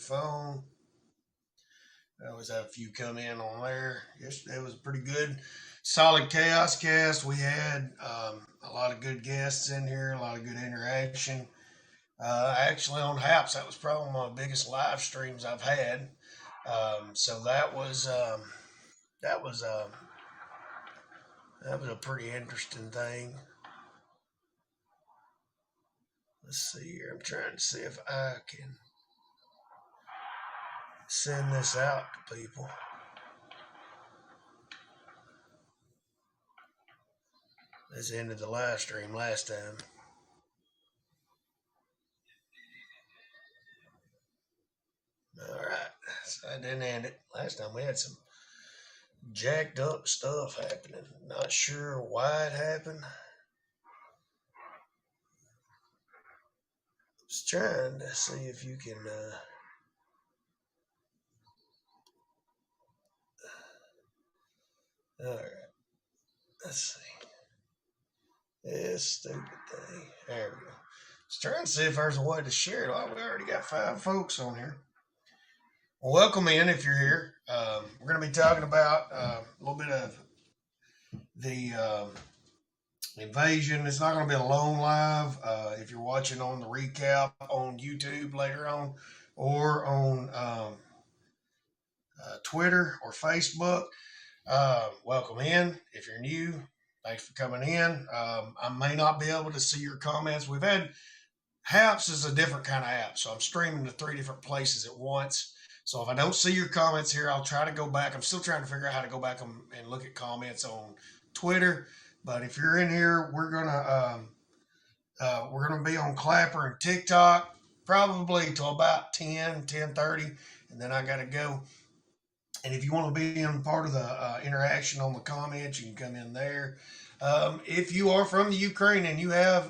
phone. I always have a few come in on there. Yesterday was a pretty good, solid chaos cast. We had a lot of good guests in here, a lot of good interaction. Actually, on Haps, that was probably one of my biggest live streams I've had. So that was that was a pretty interesting thing. Let's see here. I'm trying to see if I can send this out to people. This ended the live stream last time. All right, so I didn't end it last time. We had some jacked up stuff happening. Not sure why it happened. Just trying to see if you can. All right, let's see. This stupid thing. There we go. Just trying to see if there's a way to share it. Well, we already got 5 folks on here. Well, welcome in if you're here. We're going to be talking about a little bit of the invasion. It's not going to be a long live. If you're watching on the recap on YouTube later on or on Twitter or Facebook, welcome in. If you're new, thanks for coming in. I may not be able to see your comments. We've had Haps is a different kind of app, so I'm streaming to 3 different places at once. So if I don't see your comments here, I'll try to go back. I'm still trying to figure out how to go back and look at comments on Twitter. But if you're in here, we're gonna be on Clapper and TikTok probably till about 10:30, and then I gotta go. And if you want to be in part of the interaction on the comments, you can come in there. If you are from the Ukraine and you have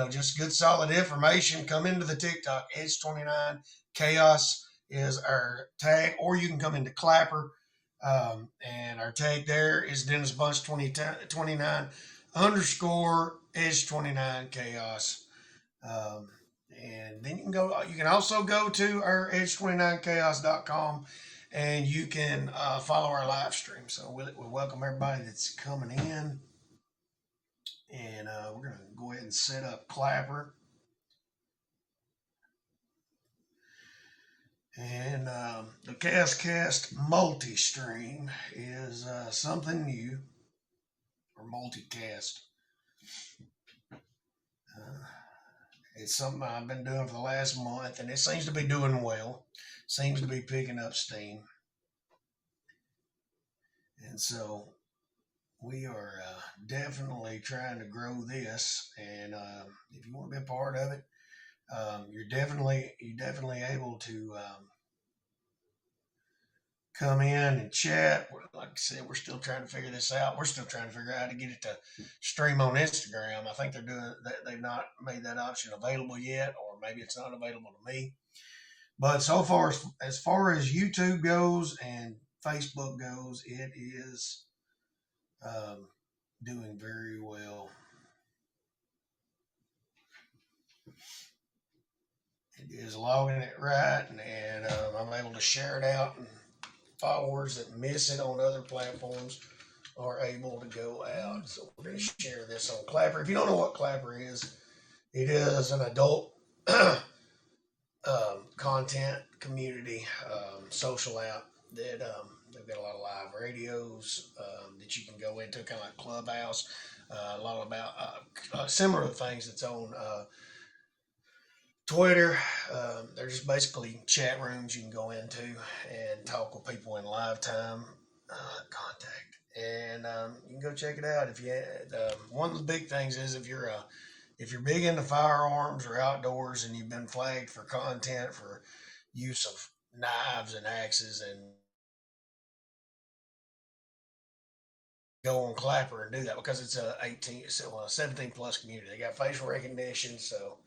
just good solid information, come into the TikTok. Edge29 Chaos is our tag, or you can come into Clapper, and our tag there is Dennis Bunch 2029 underscore Edge29 Chaos. And then you can also go to our edge29chaos.com and you can follow our live stream. So we welcome everybody that's coming in. And we're going to go ahead and set up Clapper. And the Cast multi-stream is something new, or MultiCast. It's something I've been doing for the last month, and it seems to be doing well. Seems to be picking up steam. And so we are definitely trying to grow this. And if you want to be a part of it, you're definitely able to come in and chat. Like I said, we're still trying to figure this out. We're still trying to figure out how to get it to stream on Instagram. I think they've not made that option available yet, or maybe it's not available to me. But so far as YouTube goes and Facebook goes, it is doing very well. It is logging it right, and I'm able to share it out, and followers that miss it on other platforms are able to go out. So we're going to share this on Clapper. If you don't know what Clapper is, it is an adult content community social app that they've got a lot of live radios that you can go into, kind of like Clubhouse. A lot about similar things that's on Twitter. They're just basically chat rooms you can go into and talk with people in live time contact. And you can go check it out. If you one of the big things is if you're big into firearms or outdoors and you've been flagged for content for use of knives and axes, and go on Clapper and do that, because it's a 17 plus community. They got facial recognition, so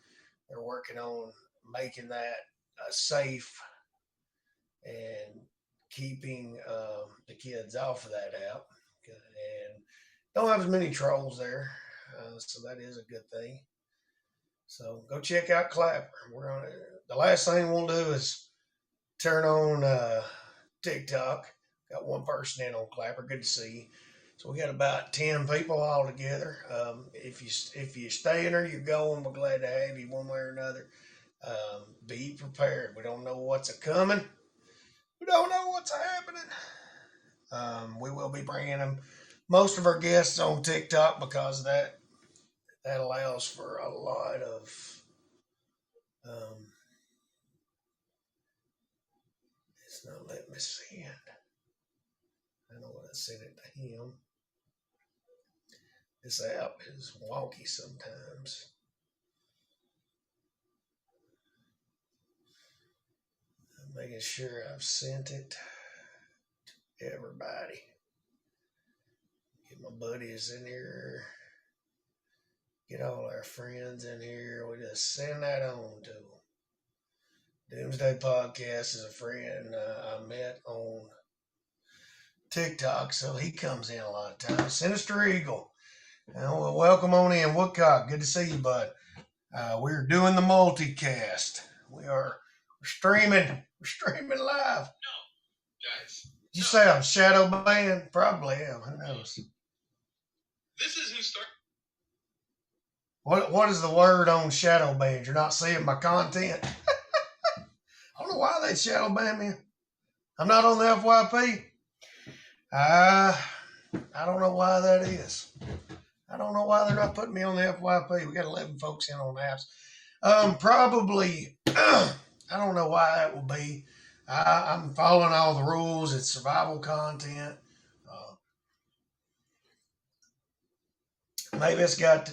they're working on making that safe and keeping the kids off of that app. And don't have as many trolls there, so that is a good thing. So go check out Clapper. The last thing we'll do is turn on TikTok. Got one person in on Clapper. Good to see you. So we got about 10 people all together. If you staying or you're going, we're glad to have you one way or another. Be prepared. We don't know what's a coming. We don't know what's a happening. We will be bringing them most of our guests on TikTok because that allows for a lot of. It's not letting me send. I know when I sent it to him. This app is wonky sometimes. I'm making sure I've sent it to everybody. Get my buddies in here. Get all our friends in here. We just send that on to them. Doomsday Podcast is a friend I met on TikTok, so he comes in a lot of times. Sinister Eagle. Well, welcome on in, Woodcock. Good to see you, bud. We're doing the MultiCast. We're streaming. We're streaming live. No, guys. Did you say I'm shadow banned? Probably am. Who knows? This is who started. What is the word on shadow banned? You're not seeing my content. I don't know why they shadow ban me. I'm not on the FYP. I don't know why that is. I don't know why they're not putting me on the FYP. We got 11 folks in on apps. Probably, I don't know why that will be. I'm following all the rules. It's survival content. Maybe it's got to.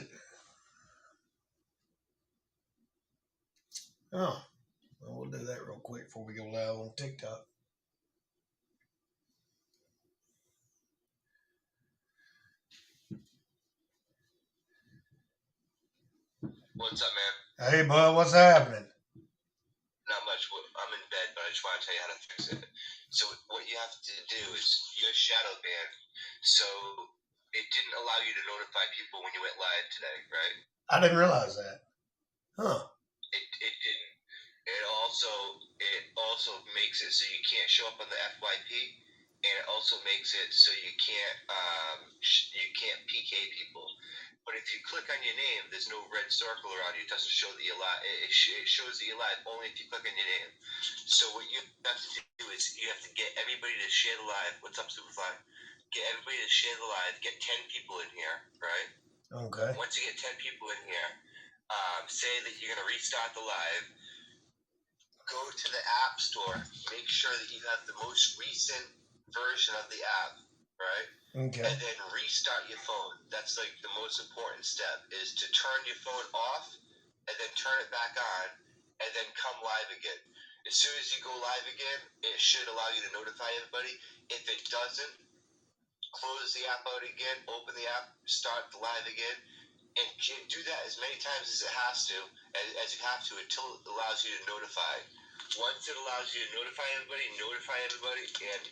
Oh, well, we'll do that real quick before we go live on TikTok. What's up, man? Hey, bud, what's happening? Not much. I'm in bed, but I just want to tell you how to fix it. So what you have to do is you're shadow banned. So it didn't allow you to notify people when you went live today, right? I didn't realize that. Huh. It didn't. It also makes it so you can't show up on the FYP, and it also makes it so you can't PK people. But if you click on your name, there's no red circle around you. It doesn't show that you're live. It shows that you're live only if you click on your name. So what you have to do is you have to get everybody to share the live. What's up, Superfly? Get everybody to share the live. Get 10 people in here, right? Okay. Once you get 10 people in here, say that you're going to restart the live. Go to the App Store. Make sure that you have the most recent version of the app, right? Okay. And then restart your phone. That's like the most important step, is to turn your phone off and then turn it back on and then come live again. As soon as you go live again, it should allow you to notify everybody. If it doesn't, close the app out again, open the app, start the live again, and do that as many times as it has to, as you have to, until it allows you to notify. Once it allows you to notify everybody, and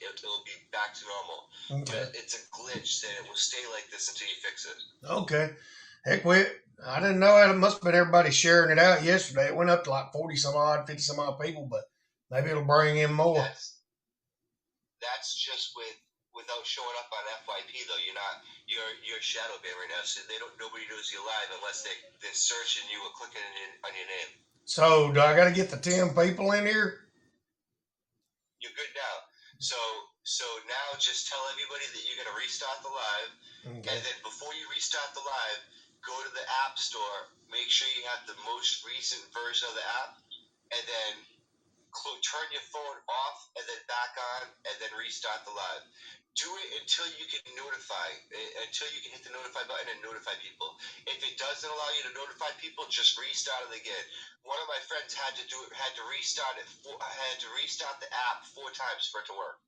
it'll be back to normal. Okay. But it's a glitch, then it will stay like this until you fix it. Okay. Heck, I didn't know it. It must have been everybody sharing it out yesterday. It went up to like 40 some odd, 50 some odd people, but maybe it'll bring in more. That's just without showing up on FYP though. You're shadow banned right now, so nobody knows you're live unless they're searching you or clicking on your name. So do I got to get the 10 people in here? You're good now. So now just tell everybody that you're going to restart the live. Okay. And then before you restart the live, go to the App Store. Make sure you have the most recent version of the app. And then turn your phone off and then back on and then restart the live. Do it until you can until you can hit the notify button and notify people. If it doesn't allow you to notify people, just restart it again. One of my friends had to restart the app 4 times for it to work.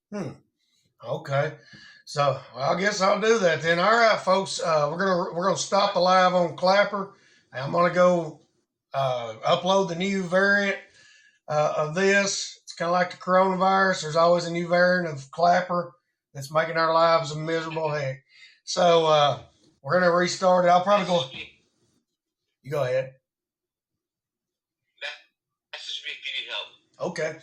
Okay. So I guess I'll do that then. All right, folks. We're gonna stop the live on Clapper. I'm gonna go upload the new variant of this. It's kind of like the coronavirus. There's always a new variant of Clapper that's making our lives a miserable heck. So we're gonna restart it. I'll probably go. You go ahead. Message me if you need help. Okay.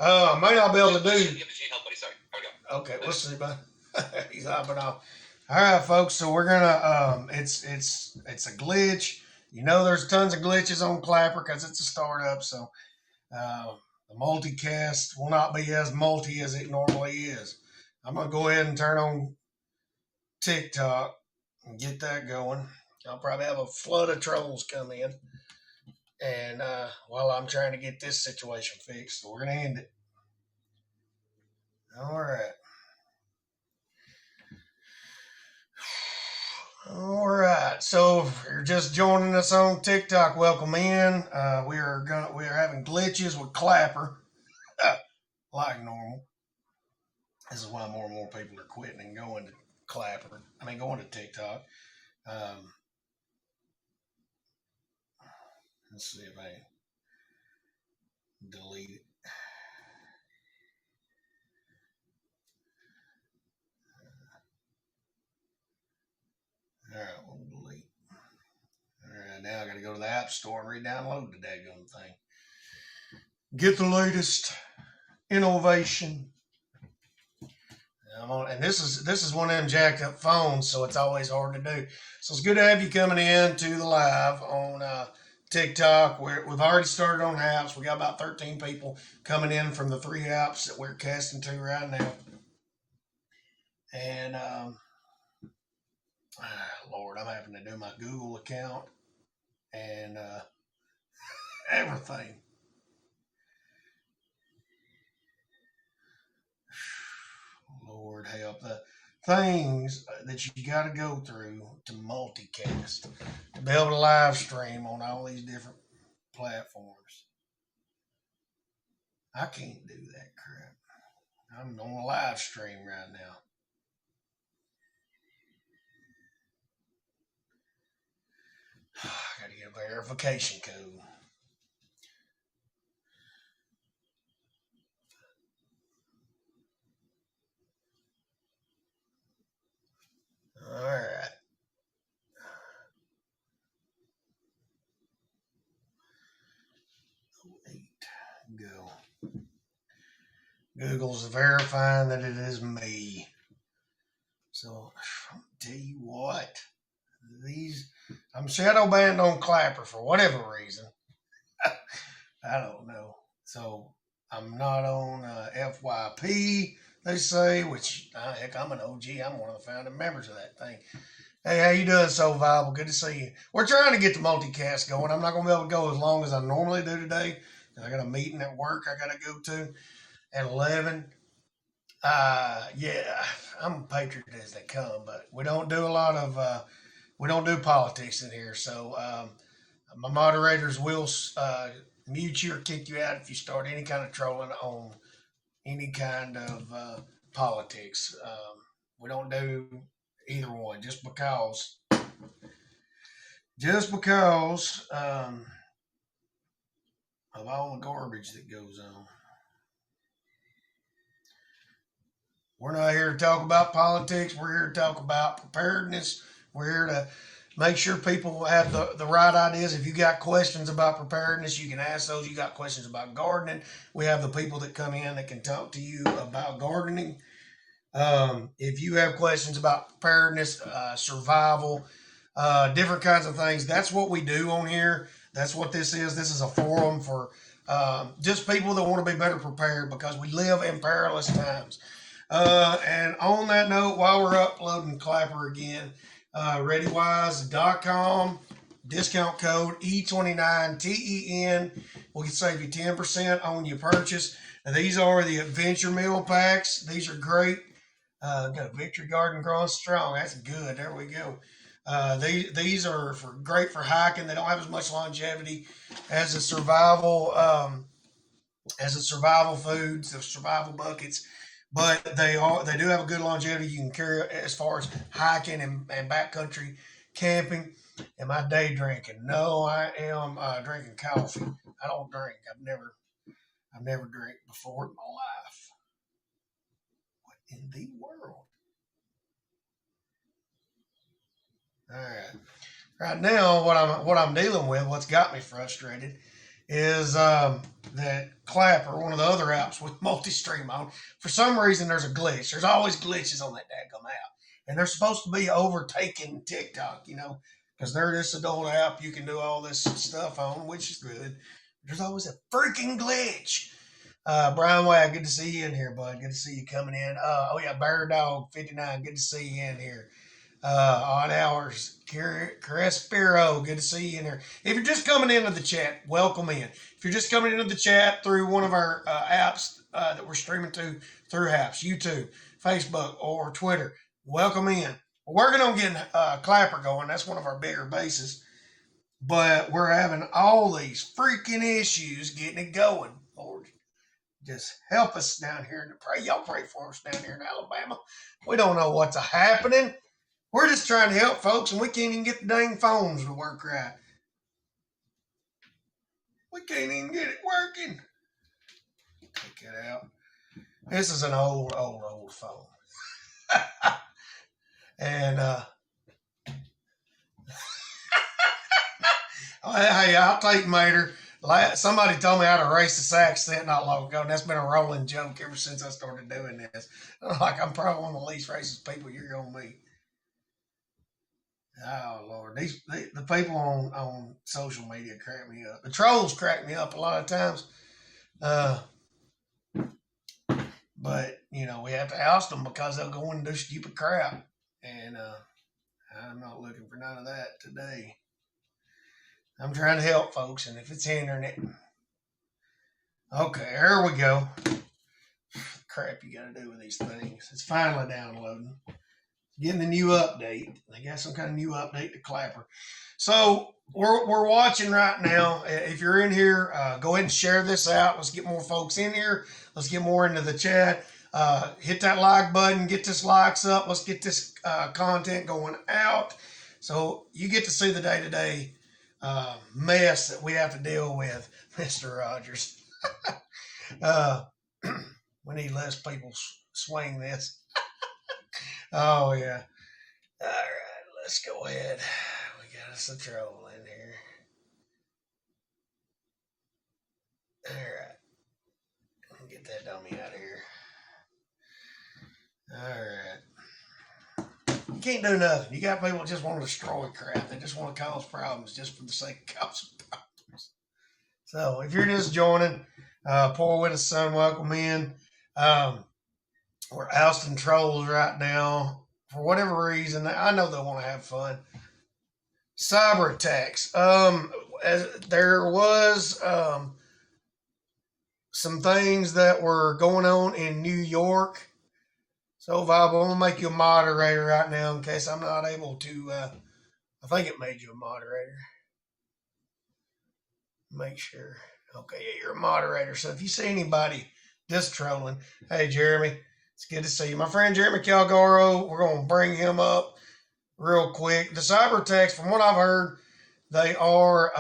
I may not be able to do. You have to help, buddy. Sorry. There we go. Okay, we'll see, bud. He's hopping off. All right, folks. So we're gonna. It's a glitch. You know, there's tons of glitches on Clapper because it's a startup. So the MultiCast will not be as multi as it normally is. I'm gonna go ahead and turn on TikTok and get that going. I'll probably have a flood of trolls come in, and while I'm trying to get this situation fixed, so we're gonna end it. All right. All right. So if you're just joining us on TikTok, welcome in. We are having glitches with Clapper, like normal. This is why more and more people are quitting and going to Clapper. Going to TikTok. Let's see if I delete it. All right, we'll delete. All right, now I got to go to the App Store and re-download the daggone thing. Get the latest innovation. And this is one of them jacked up phones, so it's always hard to do. So it's good to have you coming in to the live on TikTok. We've already started on apps. We got about 13 people coming in from the 3 apps that we're casting to right now. And Lord, I'm having to do my Google account and everything. Lord help, the things that you got to go through to multicast, to be able to live stream on all these different platforms. I can't do that crap. I'm on a live stream right now. I got to get a verification code. All right. Go. Google's verifying that it is me. So I'll tell you what, I'm shadow banned on Clapper for whatever reason. I don't know. So I'm not on FYP, they say, which heck, I'm an OG. I'm one of the founding members of that thing. Hey, how you doing, So Viable? Good to see you. We're trying to get the multicast going. I'm not going to be able to go as long as I normally do today. I got a meeting at work I got to go to at 11. Yeah, I'm a patriot as they come, but we don't do a lot of, we don't do politics in here. So my moderators will mute you or kick you out if you start any kind of trolling on any kind of politics. We don't do either one just because of all the garbage that goes on. We're not here to talk about politics. We're here to talk about preparedness. We're here to make sure people have the right ideas. If you got questions about preparedness, you can ask those. You got questions about gardening, we have the people that come in that can talk to you about gardening. If you have questions about preparedness, survival, different kinds of things, that's what we do on here. That's what this is. This is a forum for just people that want to be better prepared because we live in perilous times. And on that note, while we're uploading Clapper again, ReadyWise.com, discount code E29TEN will save you 10% on your purchase. Now, these are the Adventure Meal Packs. These are great. Got a Victory Garden growing strong. That's good. There we go. These are great for hiking. They don't have as much longevity as the survival foods, the survival buckets, but they do have a good longevity. You can carry as far as hiking and backcountry camping. Am I day drinking? No, I am drinking coffee. I don't drink. I've never drank before in my life. What in the world? All right. Right now, what I'm dealing with, what's got me frustrated, is that Clapper, one of the other apps with multi-stream on, for some reason there's a glitch. There's always glitches on that daggum app. And they're supposed to be overtaking TikTok, because they're this adult app you can do all this stuff on, which is good. There's always a freaking glitch. Brian Wag, good to see you in here, bud. Good to see you coming in. Bear Dog 59, good to see you in here. Odd Hours, Carespiro, good to see you in here. If you're just coming into the chat, welcome in. If you're just coming into the chat through one of our apps that we're streaming to through apps, YouTube, Facebook, or Twitter, welcome in. We're working on getting Clapper going. That's one of our bigger bases. But we're having all these freaking issues getting it going. Lord, just help us down here and pray. Y'all pray for us down here in Alabama. We don't know what's happening. We're just trying to help folks, and we can't even get the dang phones to work right. We can't even get it working. Take it out. This is an old phone. And, hey, I'll take Mater. Somebody told me how to race this accent not long ago, and that's been a rolling joke ever since I started doing this. I'm probably one of the least racist people you're going to meet. Oh Lord, the people on social media crack me up. The trolls crack me up a lot of times, but we have to oust them because they'll go in and do stupid crap, and I'm not looking for none of that today. I'm trying to help folks, and if it's internet, okay, there we go. Crap you got to do with these things. It's finally downloading. Getting the new update. They got some kind of new update to Clapper. So we're watching right now. If you're in here, go ahead and share this out. Let's get more folks in here. Let's get more into the chat. Hit that like button. Get this likes up. Let's get this content going out. So you get to see the day-to-day mess that we have to deal with, Mr. Rogers. We need less people swing this. Oh, yeah. All right, let's go ahead. We got us a troll in here. All right. Get that dummy out of here. All right. You can't do nothing. You got people that just want to destroy crap. They just want to cause problems just for the sake of causing problems. So if you're just joining, Poor Widow's Son, welcome in. We're ousting trolls right now. For whatever reason, I know they want to have fun. Cyber attacks. There was some things that were going on in New York. So, Vibe, I'm going to make you a moderator right now in case I'm not able to. I think it made you a moderator. Make sure. Okay, yeah, you're a moderator. So if you see anybody just trolling, hey, Jeremy. It's good to see you. My friend Jeremy Calgaro, we're going to bring him up real quick. The cyber attacks, from what I've heard, they are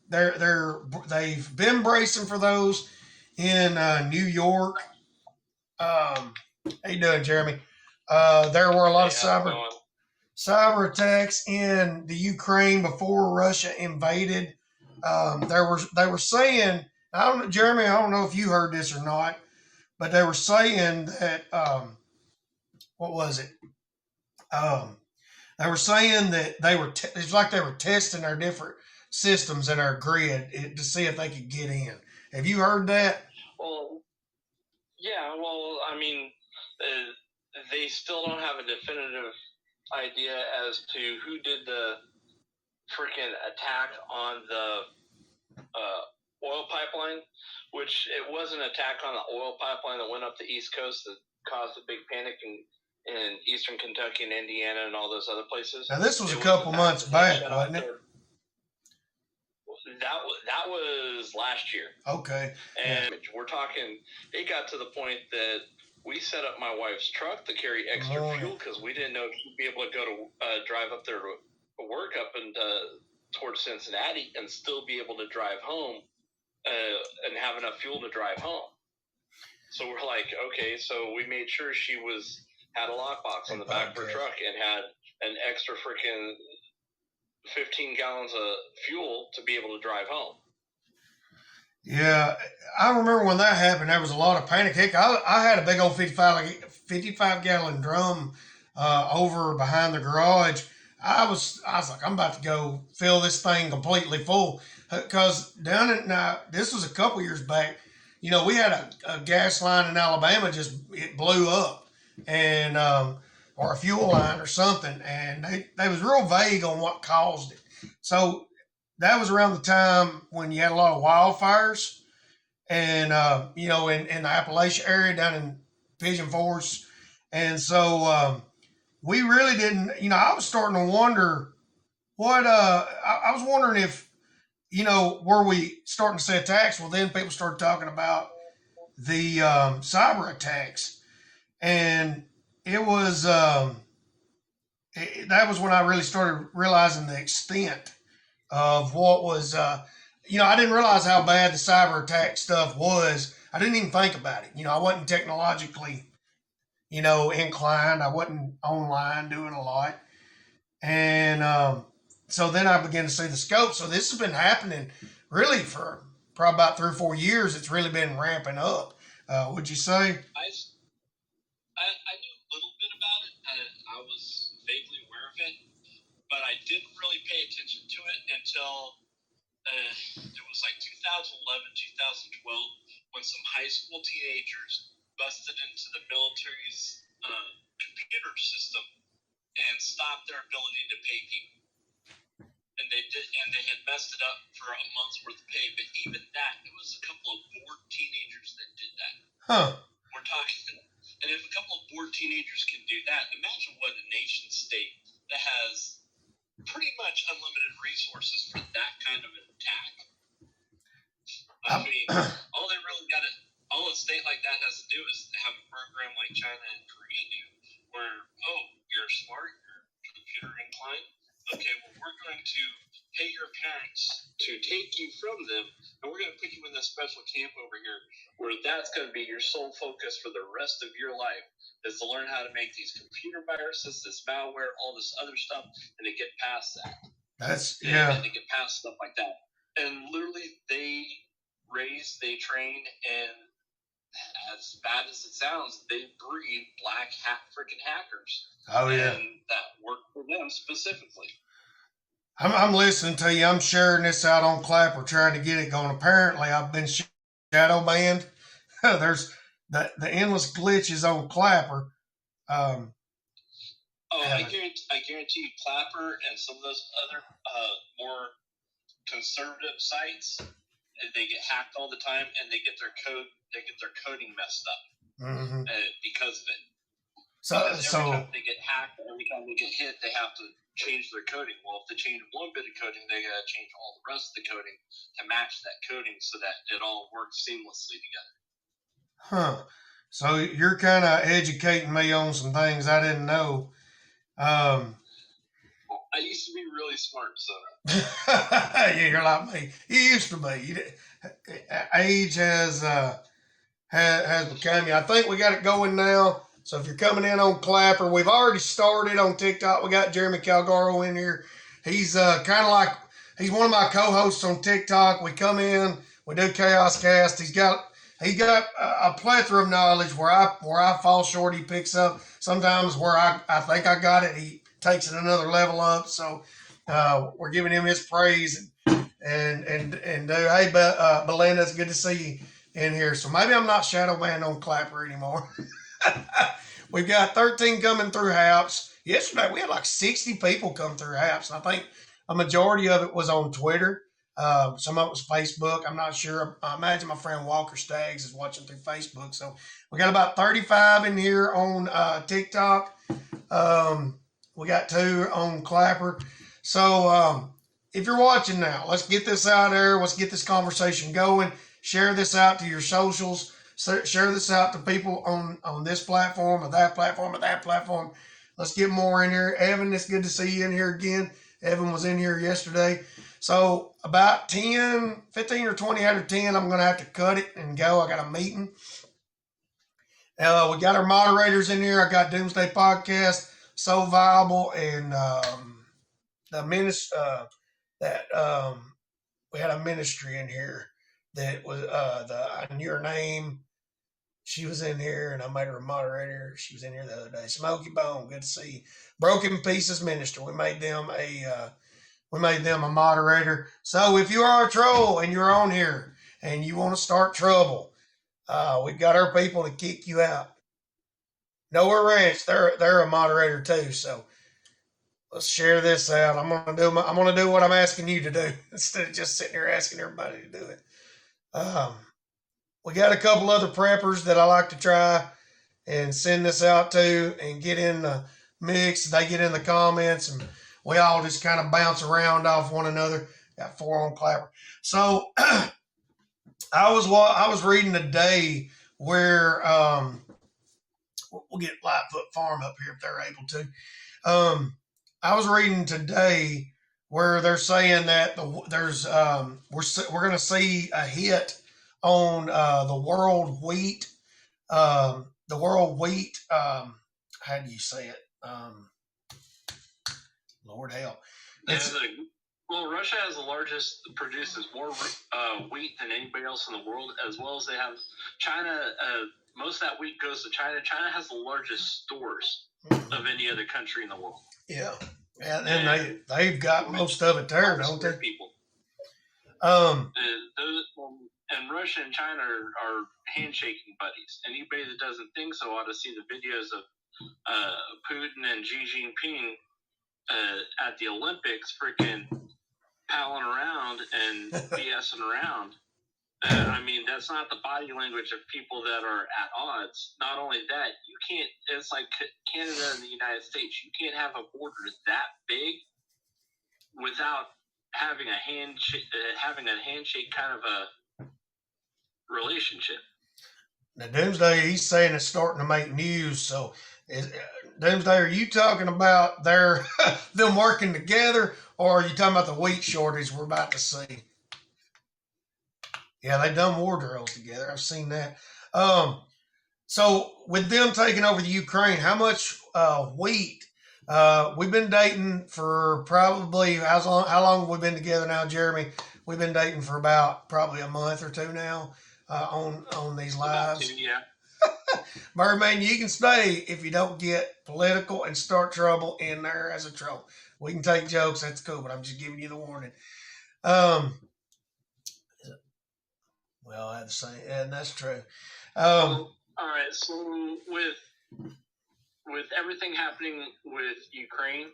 they've been bracing for those in New York. How you doing, Jeremy? There were a lot of cyber attacks in the Ukraine before Russia invaded. They were saying, Jeremy, I don't know if you heard this or not, but they were saying that, what was it? They were saying that it's like they were testing our different systems in our grid to see if they could get in. Have you heard that? Well, yeah. Well, I mean, they still don't have a definitive idea as to who did the freaking attack on the oil pipeline, which it was an attack on the oil pipeline that went up the East Coast that caused a big panic in eastern Kentucky and Indiana and all those other places. Now, this was a couple months back, wasn't it? That was last year. Okay. And we're talking, it got to the point that we set up my wife's truck to carry extra fuel because we didn't know if she'd be able to go to drive up there to work up and towards Cincinnati and still be able to drive home and have enough fuel to drive home. So we're like, okay, so we made sure she had a lockbox on the back of her truck and had an extra freaking 15 gallons of fuel to be able to drive home. Yeah, I remember when that happened. There was a lot of panic. Heck, I had a big old 55 gallon drum over behind the garage. I was like, I'm about to go fill this thing completely full because down in now this was a couple years back. You know, we had a gas line in Alabama just it blew up, and or a fuel line or something, and they was real vague on what caused it. So that was around the time when you had a lot of wildfires and you know in the Appalachia area down in Pigeon Forge, and so we really didn't. You know, I was starting to wonder what. I was wondering if you know were we starting to see attacks? Well, then people started talking about the cyber attacks, and it was that was when I really started realizing the extent of what was. You know, I didn't realize how bad the cyber attack stuff was. I didn't even think about it. You know, I wasn't technologically, you know, inclined. I wasn't online doing a lot. And so then I began to see the scope. So this has been happening really for probably about 3 or 4 years. It's really been ramping up. Would you say? I knew a little bit about it, and I was vaguely aware of it, but I didn't really pay attention to it until it was like 2011, 2012, when some high school teenagers busted into the military's computer system and stopped their ability to pay people. And they had messed it up for a month's worth of pay. But even that, it was a couple of bored teenagers that did that. Huh. We're talking, and if a couple of bored teenagers can do that, imagine what a nation state that has pretty much unlimited resources for that kind of an attack. I mean, all a state like that has to do is have a program like China and Korea do, where, oh, you're smart, you're computer inclined. Okay, well, we're going to pay your parents to take you from them, and we're going to put you in this special camp over here, where that's going to be your sole focus for the rest of your life, is to learn how to make these computer viruses, this malware, all this other stuff, and to get past that. And to get past stuff like that. And literally, they raise, they train, and as bad as it sounds, they breed black freaking hackers. Oh yeah, and that work for them specifically. I'm listening to you. I'm sharing this out on Clapper, trying to get it going. Apparently, I've been shadow banned. There's the endless glitches on Clapper. I guarantee you, Clapper and some of those other more conservative sites, they get hacked all the time, and they get their coding messed up because of it. Every time they get hacked, every time they get hit, they have to change their coding. Well, if they change one bit of coding, they got to change all the rest of the coding to match that coding so that it all works seamlessly together. Huh. So you're kind of educating me on some things I didn't know. I used to be really smart, so. Yeah, you're like me. You used to be. Age has become you. I think we got it going now. So if you're coming in on Clapper, we've already started on TikTok. We got Jeremy Calgaro in here. He's kind of like, he's one of my co-hosts on TikTok. We come in, we do Chaos Cast. He's got a plethora of knowledge. Where I fall short, he picks up. Sometimes where I think I got it, he takes it another level up. So we're giving him his praise and hey, Belinda, it's good to see you in here. So maybe I'm not shadow banned on Clapper anymore. We've got 13 coming through Haps. Yesterday we had like 60 people come through Haps. I think a majority of it was on Twitter. Some of it was Facebook. I'm not sure. I imagine my friend Walker Staggs is watching through Facebook. So we got about 35 in here on TikTok. We got 2 on Clapper. So if you're watching now, let's get this out there. Let's get this conversation going. Share this out to your socials. Share this out to people on this platform or that platform or that platform. Let's get more in here. Evan, it's good to see you in here again. Evan was in here yesterday. So about 15 or 20 out of 10, I'm going to have to cut it and go. I got a meeting. We got our moderators in here. I got Doomsday Podcast, So Viable, and the ministry. We had a ministry in here that was I knew her name. She was in here, and I made her a moderator. She was in here the other day. Smoky Bone, good to see you. Broken Pieces Minister. We made them a moderator. So if you are a troll and you're on here and you want to start trouble, we've got our people to kick you out. Nowhere Ranch, they're a moderator too. So let's share this out. I'm gonna do what I'm asking you to do instead of just sitting here asking everybody to do it. We got a couple other preppers that I like to try and send this out to and get in the mix. They get in the comments and we all just kind of bounce around off one another. Got 4 on Clapper. So I was reading today where we'll get Lightfoot Farm up here if they're able to. I was reading today where they're saying that we're going to see a hit on the world wheat. The world wheat. How do you say it? Lord help. Well, Russia has the largest, produces more wheat than anybody else in the world, as well as they have China. Most of that wheat goes to China. China has the largest stores of any other country in the world. Yeah, and they've got most of it there, don't they? People. And Russia and China are handshaking buddies. Anybody that doesn't think so ought to see the videos of Putin and Xi Jinping at the Olympics, freaking palling around and BSing around. I mean, that's not the body language of people that are at odds. Not only that, you can't. It's like Canada and the United States. You can't have a border that big without having a handshake kind of a relationship. Now, Doomsday, he's saying it's starting to make news. So, Doomsday, are you talking about them working together, or are you talking about the wheat shortage we're about to see? Yeah, they done war drills together. I've seen that. So with them taking over the Ukraine, how much wheat? We've been dating for probably how long have we been together now, Jeremy? We've been dating for about probably a month or two now on these lives. Yeah. Merman, you can stay if you don't get political and start trouble in there as a troll. We can take jokes, that's cool, but I'm just giving you the warning. Well, I have to say, and that's true. All right, so with everything happening with Ukraine,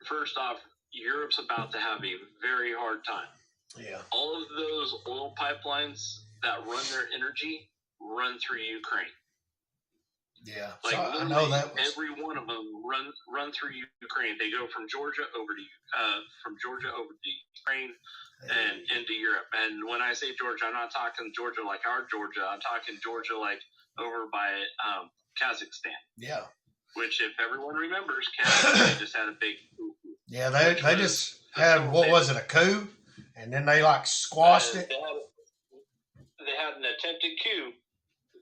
first off, Europe's about to have a very hard time. Yeah. All of those oil pipelines that run their energy run through Ukraine. Yeah, like so I know that was... every one of them run through Ukraine. They go from Georgia over to Ukraine and into Europe. And when I say Georgia, I'm not talking Georgia like our Georgia. I'm talking Georgia like over by Kazakhstan. Yeah. Which, if everyone remembers, Kazakhstan just had a big. Yeah, they just had, what was it, a coup, and then they like squashed it. They had an attempted coup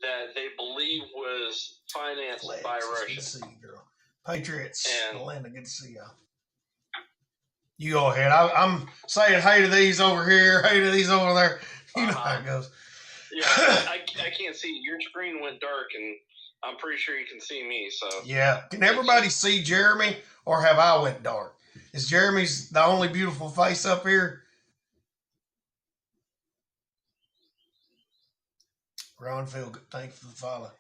that they believe was financed by Russia. Good to see you, girl. Patriots, Atlanta, good to see y'all. You go ahead. I'm saying hey to these over here, hey to these over there. You know how it goes. Yeah, I can't see. Your screen went dark, and I'm pretty sure you can see me. So yeah, can everybody see Jeremy, or have I went dark? Is Jeremy's the only beautiful face up here? Ron Field, thank you for the follow.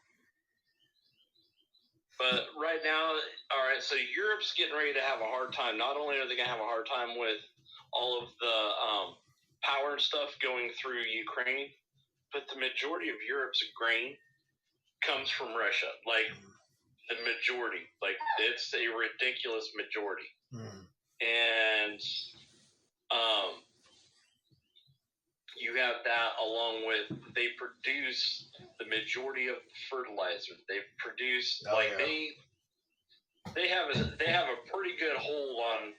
But right now, all right, so Europe's getting ready to have a hard time. Not only are they going to have a hard time with all of the power and stuff going through Ukraine, but the majority of Europe's grain comes from Russia. Like, the majority. Like, it's a ridiculous majority. And you have that along with they produce the majority of fertilizer. They produce they have a pretty good hold on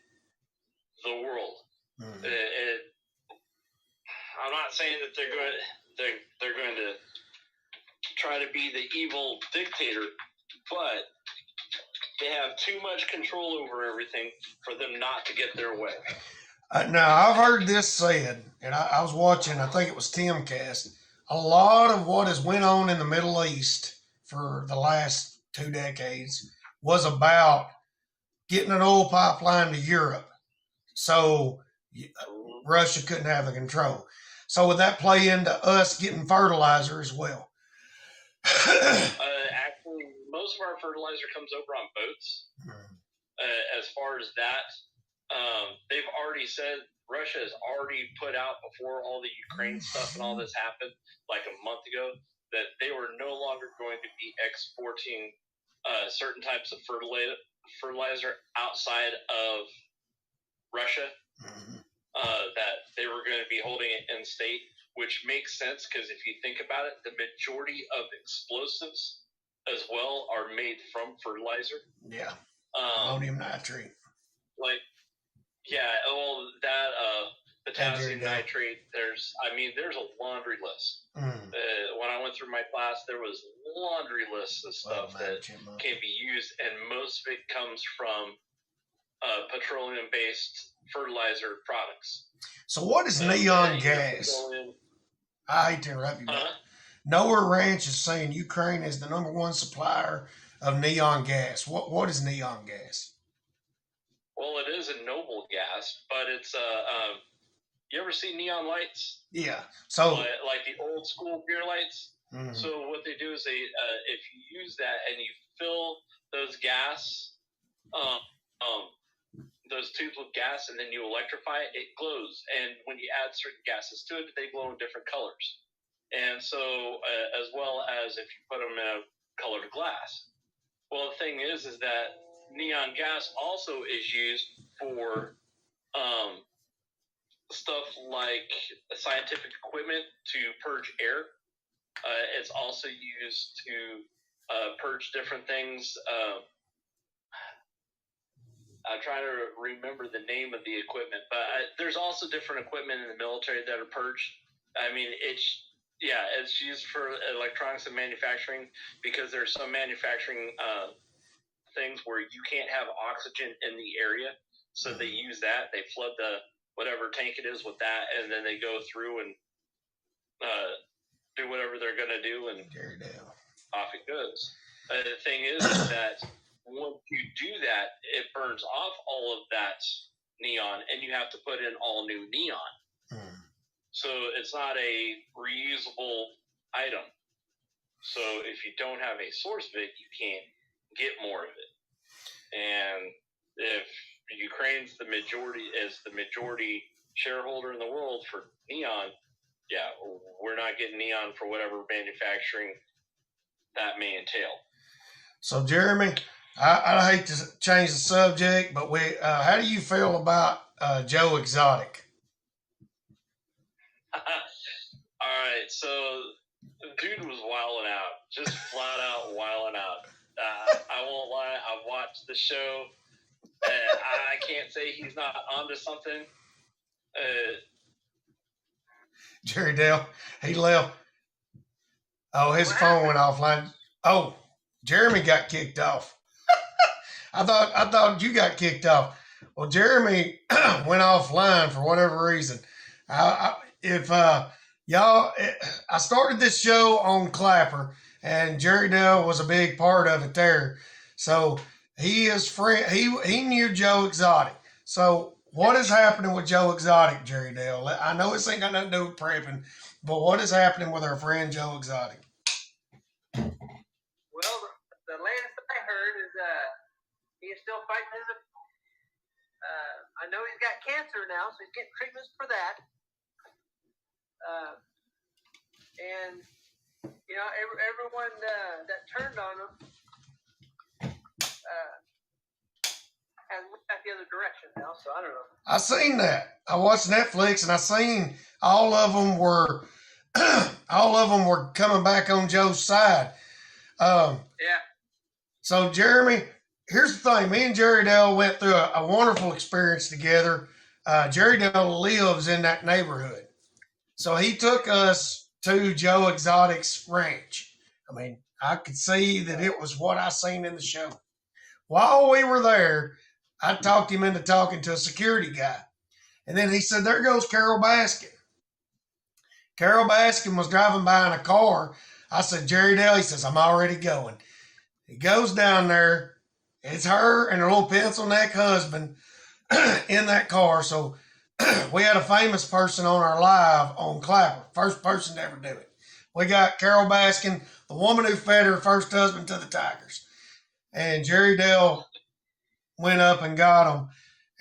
the world. I'm not saying that they're going to try to be the evil dictator, but they have too much control over everything for them not to get their way. Now, I've heard this said, and I was watching, I think it was Timcast. A lot of what has went on in the Middle East for the last 2 decades was about getting an oil pipeline to Europe. So Russia couldn't have the control. So would that play into us getting fertilizer as well? Actually, most of our fertilizer comes over on boats. As far as that, they've already said, Russia has already put out before all the Ukraine stuff and all this happened, like a month ago, that they were no longer going to be exporting certain types of fertilizer outside of Russia. That they were going to be holding it in state, which makes sense because if you think about it, the majority of explosives as well are made from fertilizer. Yeah. Ammonium nitrate. Like, yeah, well, that potassium nitrate. There's a laundry list. When I went through my class, there was laundry lists of stuff that can be used, and most of it comes from petroleum-based fertilizer products. So what is neon gas? I hate to interrupt you, but Nowhere Ranch is saying Ukraine is the #1 supplier of neon gas. What is neon gas? Well, it is a noble gas, but it's you ever see neon lights? Yeah. So like the old school beer lights. Mm-hmm. So what they do is they if you use that and you fill those gas those tubes with gas and then you electrify it, it glows. And when you add certain gases to it, they glow in different colors. And so, as well as if you put them in a colored glass. Well, the thing is that neon gas also is used for stuff like scientific equipment to purge air. It's also used to purge different things. I'm trying to remember the name of the equipment, but there's also different equipment in the military that are purged. I mean, it's used for electronics and manufacturing because there's some manufacturing things where you can't have oxygen in the area, so they use that. They flood the whatever tank it is with that, and then they go through and do whatever they're going to do, and off it goes. The thing is that once you do that, it burns off all of that neon, and you have to put in all new neon. So it's not a reusable item. So if you don't have a source of it, you can't get more of it. And if Ukraine's the majority shareholder in the world for neon, yeah, we're not getting neon for whatever manufacturing that may entail. So Jeremy, I hate to change the subject, but how do you feel about Joe Exotic? All right, so dude was wilding out, just flat out wilding out. I won't lie, I've watched the show. I can't say he's not onto something. Jerry Dale, he left. Oh, his phone went offline. Oh, Jeremy got kicked off. I thought you got kicked off. Well, Jeremy went offline for whatever reason. I started this show on Clapper, and Jerry Dell was a big part of it there. So he knew Joe Exotic. So what is happening with Joe Exotic, Jerry Dell? I know this ain't got nothing to do with prepping, but what is happening with our friend Joe Exotic? Well, the latest I heard is he is still fighting his. I know he's got cancer now, so he's getting treatments for that. And you know, everyone that turned on him has looked back the other direction now. So I don't know. I seen that. I watched Netflix, and I seen all of them were coming back on Joe's side. Yeah. So Jeremy, here's the thing. Me and Jerry Dell went through a wonderful experience together. Jerry Dell lives in that neighborhood. So he took us to Joe Exotic's ranch. I mean, I could see that it was what I seen in the show. While we were there, I talked him into talking to a security guy. And then he said, there goes Carol Baskin. Carol Baskin was driving by in a car. I said, Jerry Dale, he says, I'm already going. He goes down there. It's her and her little pencil neck husband in that car. So we had a famous person on our live on Clapper. First person to ever do it. We got Carol Baskin, the woman who fed her first husband to the Tigers. And Jerry Dale went up and got him.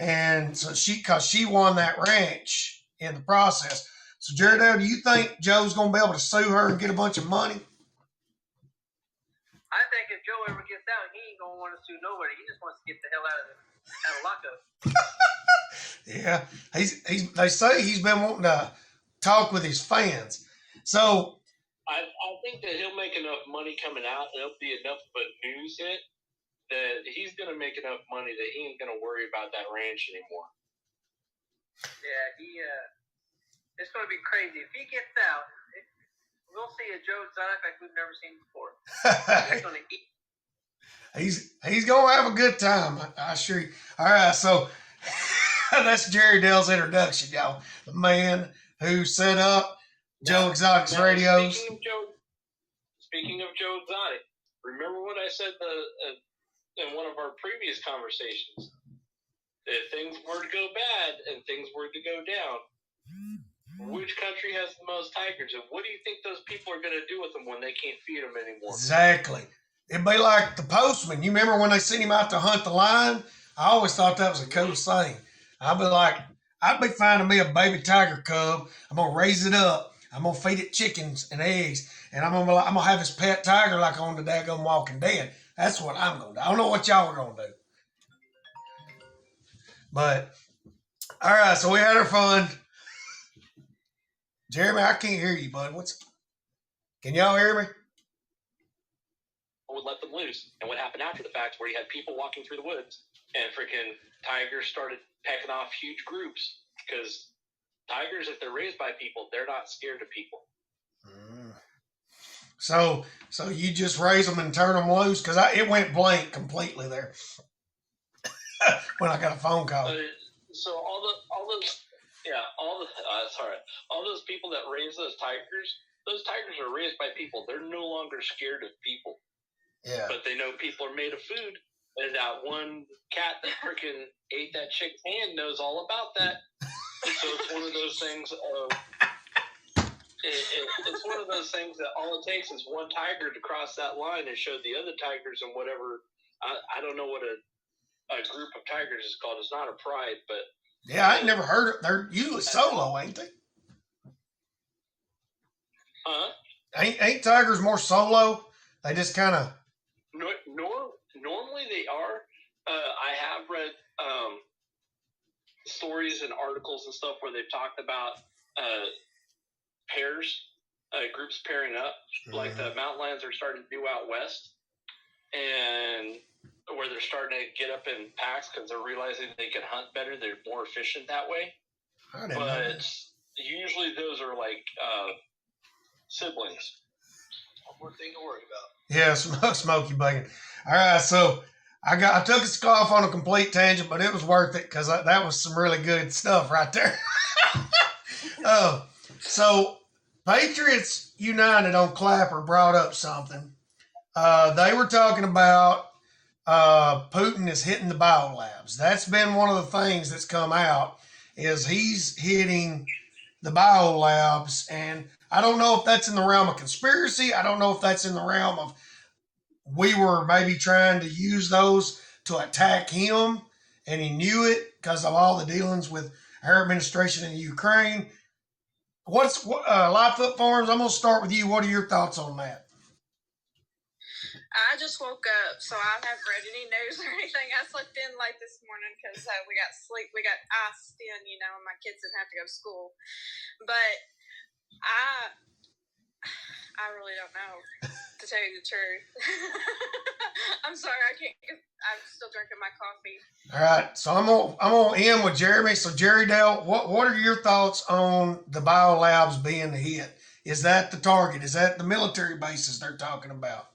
And so because she won that ranch in the process. So Jerry Dale, do you think Joe's going to be able to sue her and get a bunch of money? I think if Joe ever gets out, he ain't going to want to sue nobody. He just wants to get the hell out of lockup. Yeah, they say he's been wanting to talk with his fans. So I think that he'll make enough money coming out, and it'll be enough of a news hit that he's going to make enough money that he ain't going to worry about that ranch anymore. Yeah, it's going to be crazy. If he gets out, we'll see a Joe Exotic like we've never seen before. He's going to eat. He's going to have a good time, I assure you. All right, so that's Jerry Dale's introduction, y'all. The man who set up Joe Exotic's radios. Speaking of Joe Exotic, remember what I said in one of our previous conversations? If things were to go bad and things were to go down, which country has the most tigers? And what do you think those people are going to do with them when they can't feed them anymore? Exactly. It'd be like the postman. You remember when they sent him out to hunt the lion? I always thought that was a cool thing. I'd be finding me a baby tiger cub. I'm going to raise it up. I'm going to feed it chickens and eggs. And I'm gonna have this pet tiger like on the daggone Walking Dead. That's what I'm going to do. I don't know what y'all are going to do. But, all right, so we had our fun. Jeremy, I can't hear you, bud. Can y'all hear me? Would let them loose. And what happened after the fact, where you had people walking through the woods and freaking tigers started pecking off huge groups, because tigers, if they're raised by people, they're not scared of people. So you just raise them and turn them loose? Because it went blank completely there when I got a phone call. So all those people that raise those tigers are raised by people. They're no longer scared of people. Yeah. But they know people are made of food. And that one cat that freaking ate that chick's hand knows all about that. So it's one of those things of it's one of those things that all it takes is one tiger to cross that line and show the other tigers and whatever. I don't know what a group of tigers is called. It's not a pride, but yeah, I ain't never heard of. They're usually solo, ain't they? Huh? Ain't tigers more solo? They just kind of. Normally they are. I have read stories and articles and stuff where they've talked about pairs, groups pairing up, like the mountain lions are starting to do out west, and where they're starting to get up in packs because they're realizing they can hunt better. They're more efficient that way. But usually those are like siblings. One more thing to worry about. Yeah, smoky bacon. All right, so I took us off on a complete tangent, but it was worth it because that was some really good stuff right there. So Patriots United on Clapper brought up something. They were talking about Putin is hitting the biolabs. That's been one of the things that's come out, is he's hitting the biolabs, and I don't know if that's in the realm of conspiracy. I don't know if that's in the realm of we were maybe trying to use those to attack him, and he knew it because of all the dealings with our administration in Ukraine. What's Lightfoot Farms? I'm going to start with you. What are your thoughts on that? I just woke up, so I haven't read any news or anything. I slept in late this morning because we got iced in, and my kids didn't have to go to school. But I really don't know, to tell you the truth. I'm sorry, I'm still drinking my coffee. All right, so I'm gonna end with Jeremy. So Jerry Dale, what are your thoughts on the biolabs being hit? Is that the target? Is that the military bases they're talking about?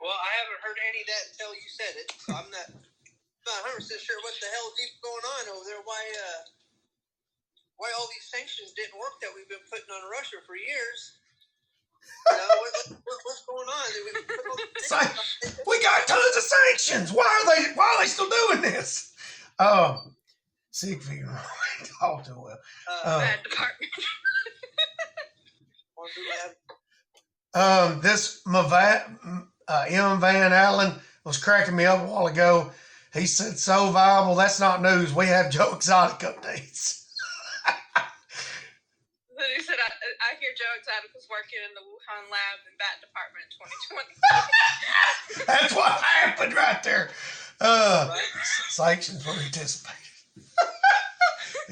Well, I haven't heard any of that until you said it, so I'm not 100% sure what the hell is even going on over there. why all these sanctions didn't work that we've been putting on Russia for years. What's going on? We got tons of sanctions. Why are they still doing this? Siegfried all too well. Bad department. This M. Van Allen was cracking me up a while ago. He said, "So viable, that's not news. We have Joe Exotic updates." Then he said, I hear Joe Exotic was working in the Wuhan lab in that department in 2020. That's what happened right there. Sanctions were anticipated.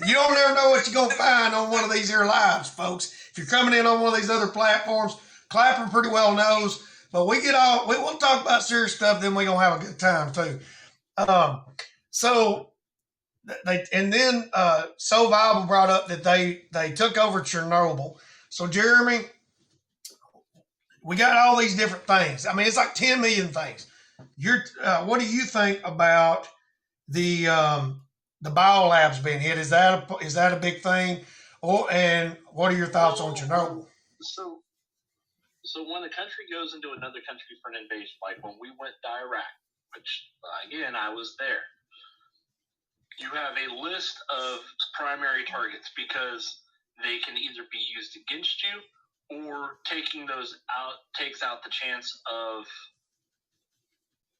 You don't ever know what you're going to find on one of these here lives, folks. If you're coming in on one of these other platforms, Clapper pretty well knows, but we'll talk about serious stuff, then we're going to have a good time too. So Viable brought up that they took over Chernobyl. So Jeremy, we got all these different things. I mean, it's like 10 million things. What do you think about the biolabs being hit? Is that a big thing? And what are your thoughts on Chernobyl? So when a country goes into another country for an invasion, like when we went to Iraq, which again I was there, you have a list of primary targets because they can either be used against you, or taking those out takes out the chance of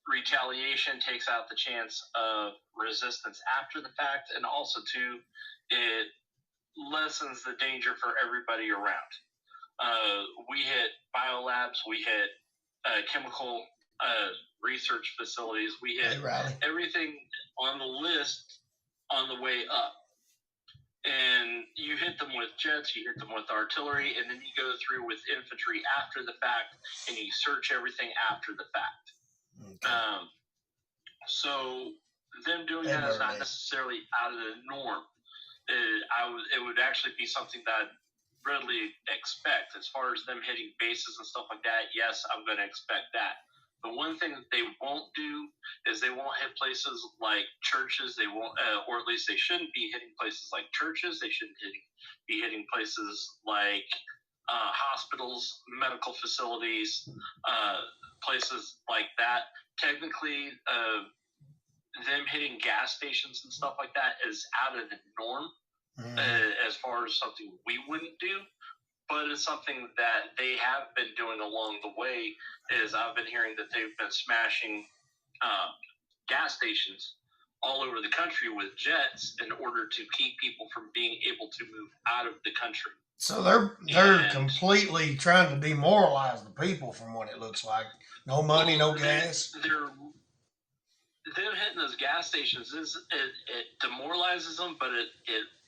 retaliation, takes out the chance of resistance after the fact, and also too, it lessens the danger for everybody around. We hit biolabs, we hit chemical research facilities, we hit everything on the list on the way up. And you hit them with jets, you hit them with artillery, and then you go through with infantry after the fact, and you search everything after the fact. Okay. So them doing that is not necessarily out of the norm. It would actually be something that I'd readily expect. As far as them hitting bases and stuff like that, yes, I'm going to expect that. The one thing that they won't do is they won't hit places like churches. They won't, or at least they shouldn't be hitting places like churches. They shouldn't be hitting places like hospitals, medical facilities, places like that. Technically, them hitting gas stations and stuff like that is out of the norm as far as something we wouldn't do. But it's something that they have been doing along the way. Is I've been hearing that they've been smashing gas stations all over the country with jets in order to keep people from being able to move out of the country. So they're completely trying to demoralize the people, from what it looks like. No money, no gas. Them hitting those gas stations it demoralizes them, but it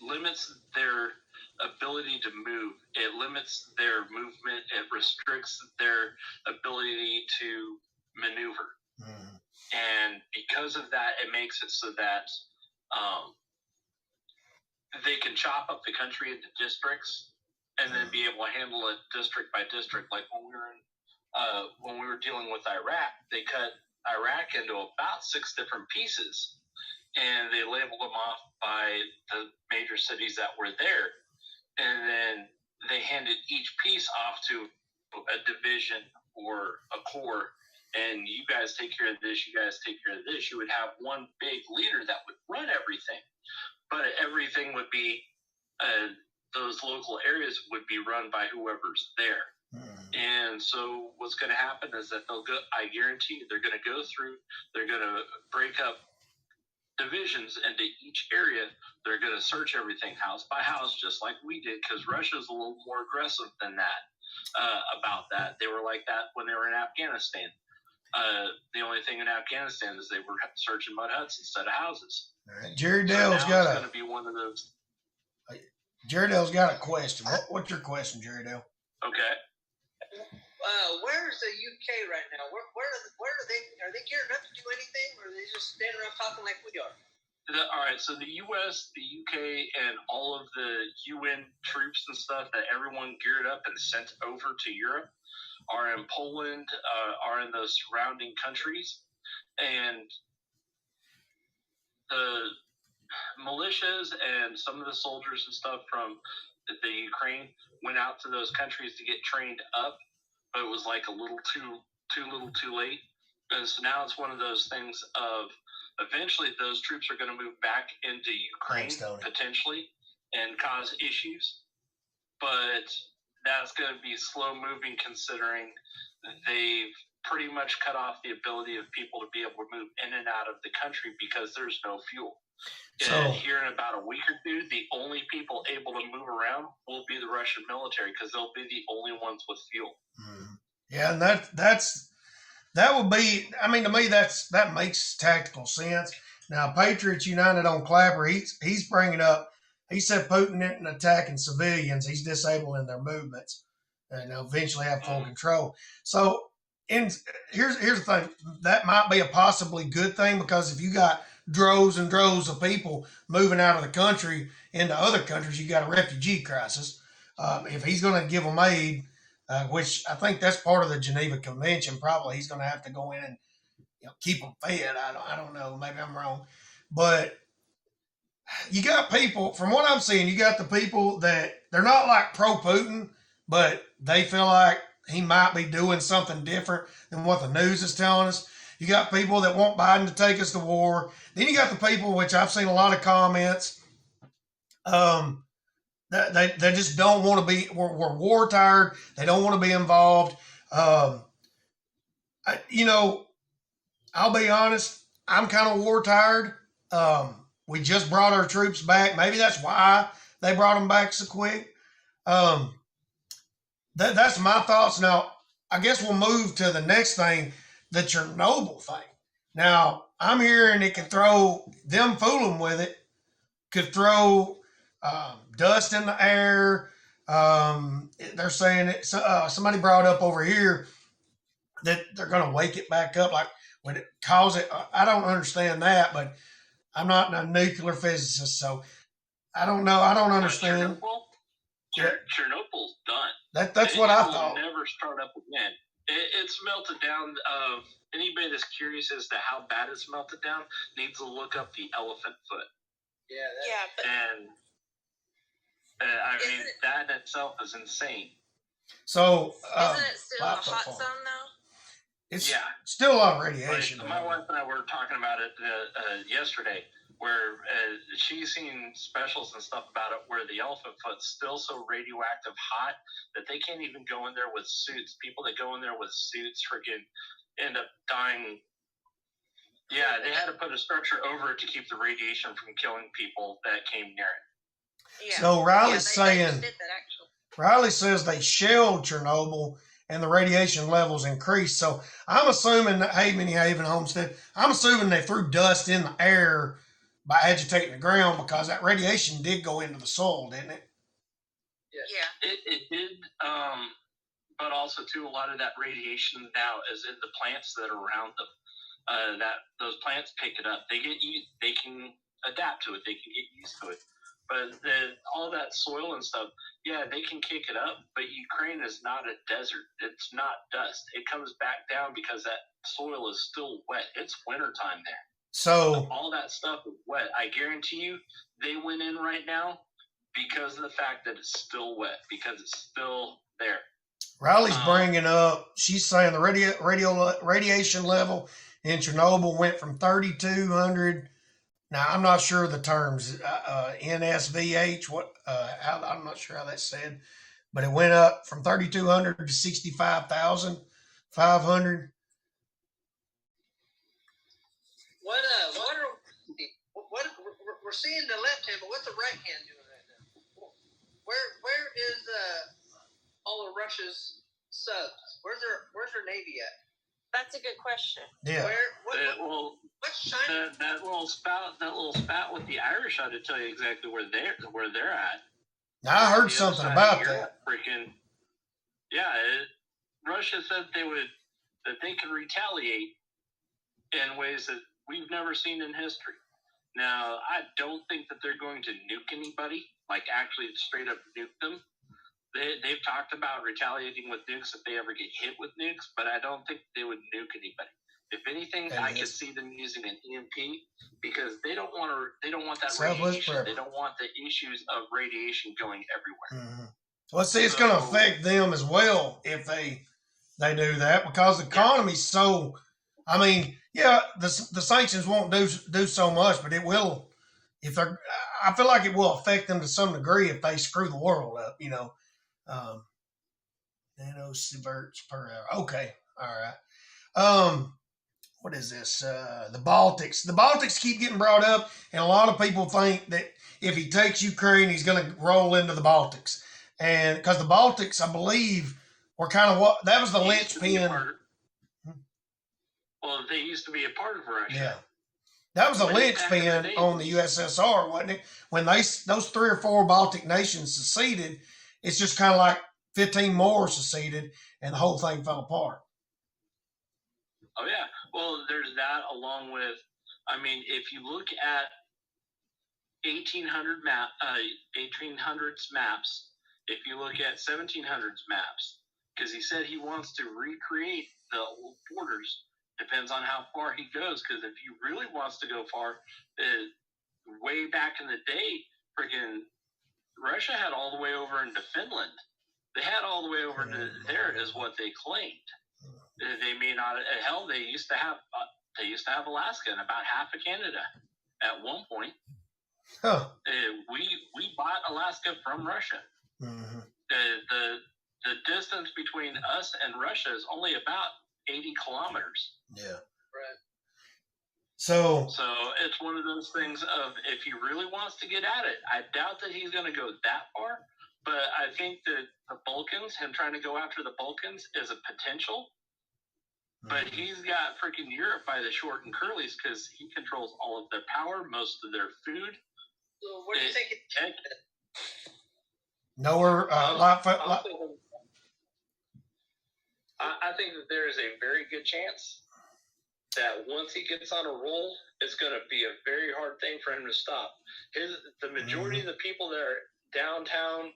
limits their ability to move. It limits their movement. It restricts their ability to maneuver. Mm-hmm. And because of that, it makes it so that they can chop up the country into districts and then be able to handle it district by district. Like when we were dealing with Iraq, they cut Iraq into about 6 different pieces, and they labeled them off by the major cities that were there. And then they handed each piece off to a division or a corps, and you guys take care of this, you guys take care of this. You would have one big leader that would run everything, but everything would be, those local areas would be run by whoever's there. And so what's going to happen is that I guarantee you, they're going to go through, they're going to break up divisions into each area. They're going to search everything house by house, just like we did, because Russia's a little more aggressive than that about that. They were like that when they were in Afghanistan. The only thing in Afghanistan is they were searching mud huts instead of houses. Right. Jerry Dale's got going to be one of those. Jerry Dale's got a question. What's your question, Jerry Dale? Okay. Where's the UK right now? Where are they? Are they gearing up to do anything, or are they just standing around talking like we are? All right. So the U.S., the UK, and all of the UN troops and stuff that everyone geared up and sent over to Europe are in Poland, are in the surrounding countries, and militias and some of the soldiers and stuff from the Ukraine went out to those countries to get trained up, but it was like a little too late. And so now it's one of those things of eventually those troops are going to move back into Ukraine potentially and cause issues. But that's going to be slow moving considering they've pretty much cut off the ability of people to be able to move in and out of the country because there's no fuel. And here in about a week or two, the only people able to move around will be the Russian military because they'll be the only ones with fuel. Yeah, and that would be. I mean, to me, that makes tactical sense. Now, Patriots United on Clapper, he's bringing up. He said Putin isn't attacking civilians; he's disabling their movements, and they'll eventually have full control. So, here's the thing: that might be a possibly good thing because if you got droves and droves of people moving out of the country into other countries, you got a refugee crisis. If he's going to give them aid, which I think that's part of the Geneva Convention, probably he's going to have to go in and keep them fed. I don't know. Maybe I'm wrong, but you got people. From what I'm seeing, you got the people that they're not like pro Putin, but they feel like he might be doing something different than what the news is telling us. You got people that want Biden to take us to war. Then you got the people, which I've seen a lot of comments, they just don't want to be, we're war tired. They don't want to be involved. I'll be honest, I'm kind of war tired. We just brought our troops back. Maybe that's why they brought them back so quick. That's my thoughts. Now, I guess we'll move to the next thing, the Chernobyl thing. Now, I'm hearing it can throw, them fooling with it, could throw dust in the air. They're saying it. Somebody brought up over here that they're going to wake it back up. Like, would it cause it? I don't understand that, but I'm not a nuclear physicist, so I don't know. I don't understand. Chernobyl's done. That's what I thought. It will never start up again. It's melted down. Anybody that's curious as to how bad it's melted down needs to look up the elephant foot. I mean, that in itself is insane. So, isn't it still a hot zone though? It's still a lot of radiation. Like, my wife and I were talking about it yesterday, where she's seen specials and stuff about it, where the elephant foot's still so radioactive hot that they can't even go in there with suits. People that go in there with suits freaking end up dying. Yeah, they had to put a structure over it to keep the radiation from killing people that came near it. Yeah. So Riley's saying, Riley says they shelled Chernobyl and the radiation levels increased. So I'm assuming that, hey, Minnie Haven Homestead, I'm assuming they threw dust in the air by agitating the ground because that radiation did go into the soil, didn't it? Yeah. It did, but also too, a lot of that radiation now is in the plants that are around them. That those plants pick it up. They can adapt to it. They can get used to it. But all that soil and stuff, yeah, they can kick it up. But Ukraine is not a desert. It's not dust. It comes back down because that soil is still wet. It's wintertime there. So all that stuff is wet. I guarantee you, they went in right now because of the fact that it's still wet, because it's still there. Riley's bringing up, she's saying the radiation level in Chernobyl went from 3,200. Now, I'm not sure of the terms, NSVH, I'm not sure how that's said, but it went up from 3,200 to 65,500. What we're seeing the left hand, but what's the right hand doing right now? Where is all of Russia's subs? Where's their navy at? That's a good question. Yeah. What's China? That little spout with the Irish ought to tell you exactly where they're at. Now, I heard something about that. Russia said that they could retaliate in ways that we've never seen in history. Now, I don't think that they're going to nuke anybody, like actually straight up nuke them. They've talked about retaliating with nukes if they ever get hit with nukes, but I don't think they would nuke anybody. If anything, And I it could is. see them using an EMP because they don't want to. They don't want that Southwest radiation. Prepper. They don't want the issues of radiation going everywhere. Mm-hmm. Well, see, it's going to affect them as well if they do that, because the economy's so. I mean, yeah, the sanctions won't do so much, but it will. If they're, I feel like it will affect them to some degree if they screw the world up. You know, nanosieverts per hour. Okay, all right. What is this? The Baltics. The Baltics keep getting brought up, and a lot of people think that if he takes Ukraine, he's going to roll into the Baltics, and because the Baltics, I believe, were kind of what that was the linchpin. Well, they used to be a part of Russia. Yeah, that was the linchpin on the USSR, wasn't it? When those 3 or 4 Baltic nations seceded, it's just kind of like 15 more seceded, and the whole thing fell apart. Oh yeah. Well, there's that along with, I mean, if you look at 1800s maps, if you look at 1700s maps, because he said he wants to recreate the old borders. Depends on how far he goes, because if he really wants to go far, way back in the day, freaking Russia had all the way over into Finland. They had all the way over to there, is what they claimed. They may not. Hell, they used to have Alaska and about half of Canada at one point. Huh. We bought Alaska from Russia. Mm-hmm. The distance between us and Russia is only about 80 kilometers. Yeah. Right. So it's one of those things of, if he really wants to get at it, I doubt that he's going to go that far. But I think that the Balkans, him trying to go after the Balkans, is a potential. But he's got freaking Europe by the short and curlies because he controls all of their power, most of their food. So what do you think? I think that there is a very good chance that once he gets on a roll, it's going to be a very hard thing for him to stop. The majority of the people that are downtown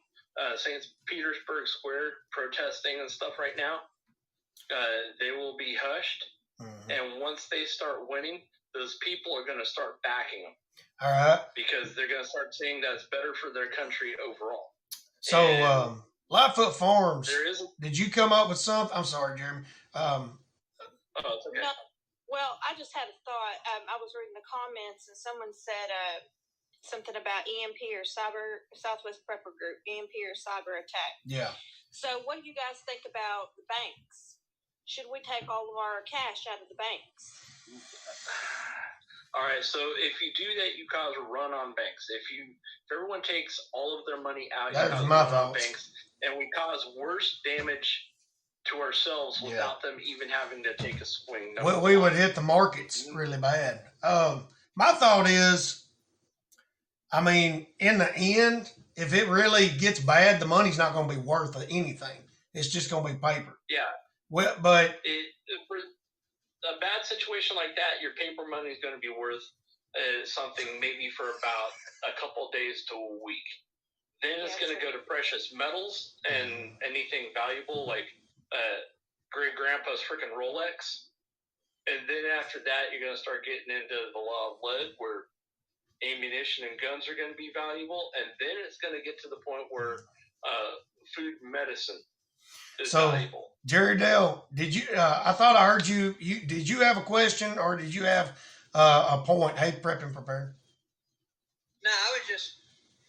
St. Petersburg Square protesting and stuff right now, they will be hushed. Mm-hmm. And once they start winning, those people are going to start backing them. All right. Because they're going to start saying that's better for their country overall. So, Lightfoot Farms, did you come up with something? I'm sorry, Jeremy. It's okay. No, well, I just had a thought. I was reading the comments, and someone said something about EMP or Southwest Prepper Group, EMP or cyber attack. Yeah. So what do you guys think about the banks? Should we take all of our cash out of the banks? All right, so if you do that, you cause a run on banks. If everyone takes all of their money out, that you cause was a my run thoughts. on banks, and we cause worse damage to ourselves without them even having to take a swing. We would hit the markets really bad. My thought is, I mean, in the end, if it really gets bad, the money's not going to be worth anything. It's just going to be paper. Yeah. Well, but for a bad situation like that, your paper money is going to be worth something maybe for about a couple days to a week. Then it's going to go to precious metals and anything valuable like great grandpa's freaking Rolex. And then after that, you're going to start getting into the law of lead, where ammunition and guns are going to be valuable. And then it's going to get to the point where food and medicine is valuable. Jerry Dale, did you? I thought I heard you. Did you have a question, or did you have a point? Hey, prep and prepared. No, I was just,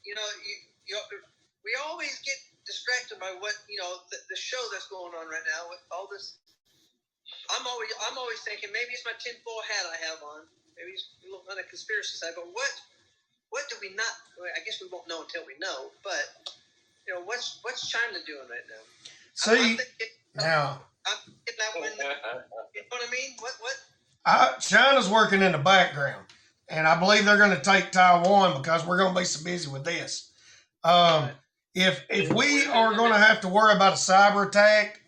we always get distracted by what the show that's going on right now with all this. I'm always thinking maybe it's my tinfoil hat I have on. Maybe it's a little on the conspiracy side. But what do we not? I guess we won't know until we know. But what's China doing right now? See, I'm getting that one. You know what I mean? What? China's working in the background, and I believe they're going to take Taiwan because we're going to be so busy with this. If we are going to have to worry about a cyber attack,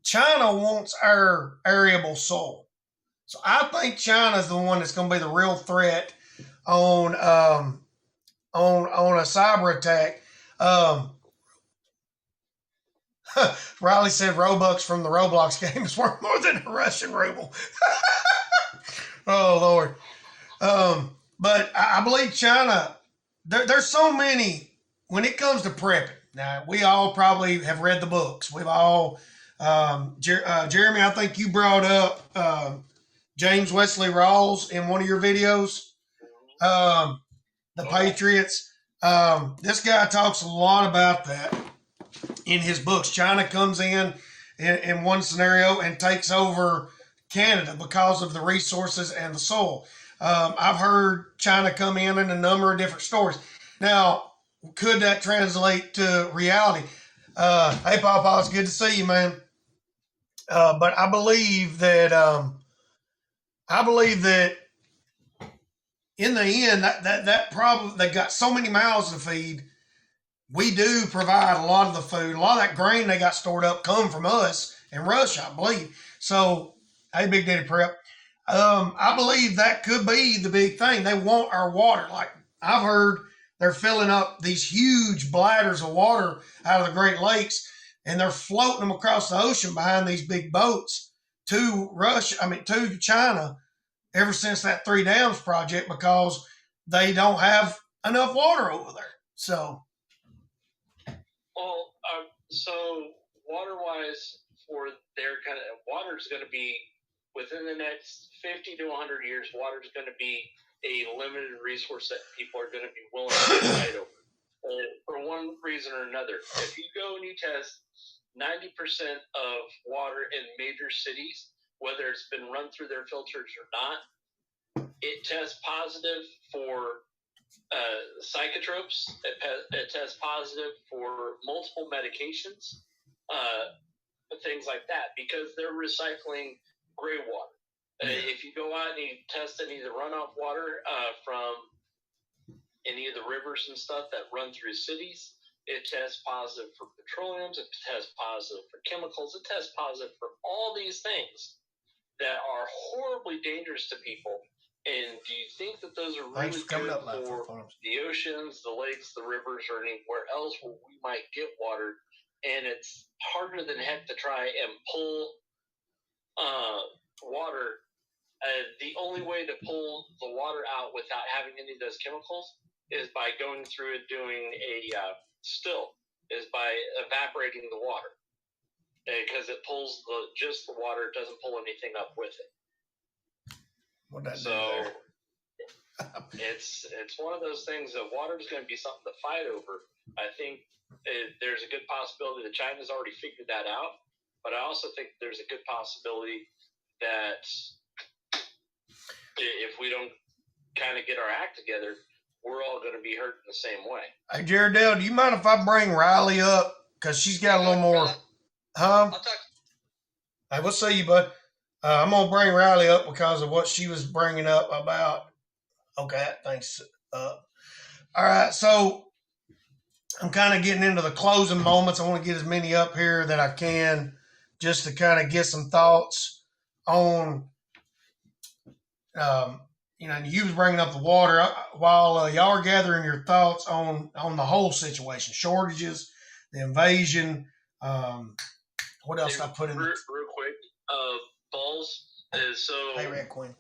China wants our arable soil. So I think China's the one that's going to be the real threat on a cyber attack. Riley said Robux from the Roblox game is worth more than a Russian ruble. Oh Lord. But I believe China. There's so many when it comes to prepping. Now we all probably have read the books. We've all. Jeremy, I think you brought up James Wesley Rawls in one of your videos. The Patriots. This guy talks a lot about that in his books. China comes in one scenario and takes over Canada because of the resources and the soil. I've heard China come in a number of different stories. Now, could that translate to reality? Hey, Papa, it's good to see you, man. But I believe that in the end, that problem, they got so many mouths to feed. We do provide a lot of the food. A lot of that grain they got stored up come from us and Russia, I believe. So, hey, Big Daddy Prep. I believe that could be the big thing. They want our water. Like I've heard they're filling up these huge bladders of water out of the Great Lakes and they're floating them across the ocean behind these big boats to to China ever since that Three Dams project because they don't have enough water over there. So, well, so water-wise, for their kind of water is going to be within the next 50 to 100 years. Water is going to be a limited resource that people are going to be willing to fight over for one reason or another. If you go and you test 90% of water in major cities, whether it's been run through their filters or not, it tests positive for psychotropes. It tests positive for multiple medications, things like that, because they're recycling gray water. If you go out and you test any of the runoff water from any of the rivers and stuff that run through cities, it tests positive for petroleums, it tests positive for chemicals, it tests positive for all these things that are horribly dangerous to people. And do you think that those are really good for the oceans, the lakes, the rivers, or anywhere else where we might get water? And it's harder than heck to try and pull water. The only way to pull the water out without having any of those chemicals is by going through and doing a still, is by evaporating the water. Because it pulls just the water, it doesn't pull anything up with it. So it's one of those things that water is going to be something to fight over. I think there's a good possibility that China's already figured that out, but I also think there's a good possibility that if we don't kind of get our act together, we're all going to be hurt in the same way. Hey, Jared Dale, do you mind if I bring Riley up? Because she's got a little more. Huh? Hey, we'll see you, bud. I'm going to bring Riley up because of what she was bringing up about. Okay, thanks. All right, so I'm kind of getting into the closing moments. I want to get as many up here that I can just to kind of get some thoughts on, you was bringing up the water while y'all are gathering your thoughts on the whole situation, shortages, the invasion. What else did I put in? Real quick, balls is so. Hey, Red Queen.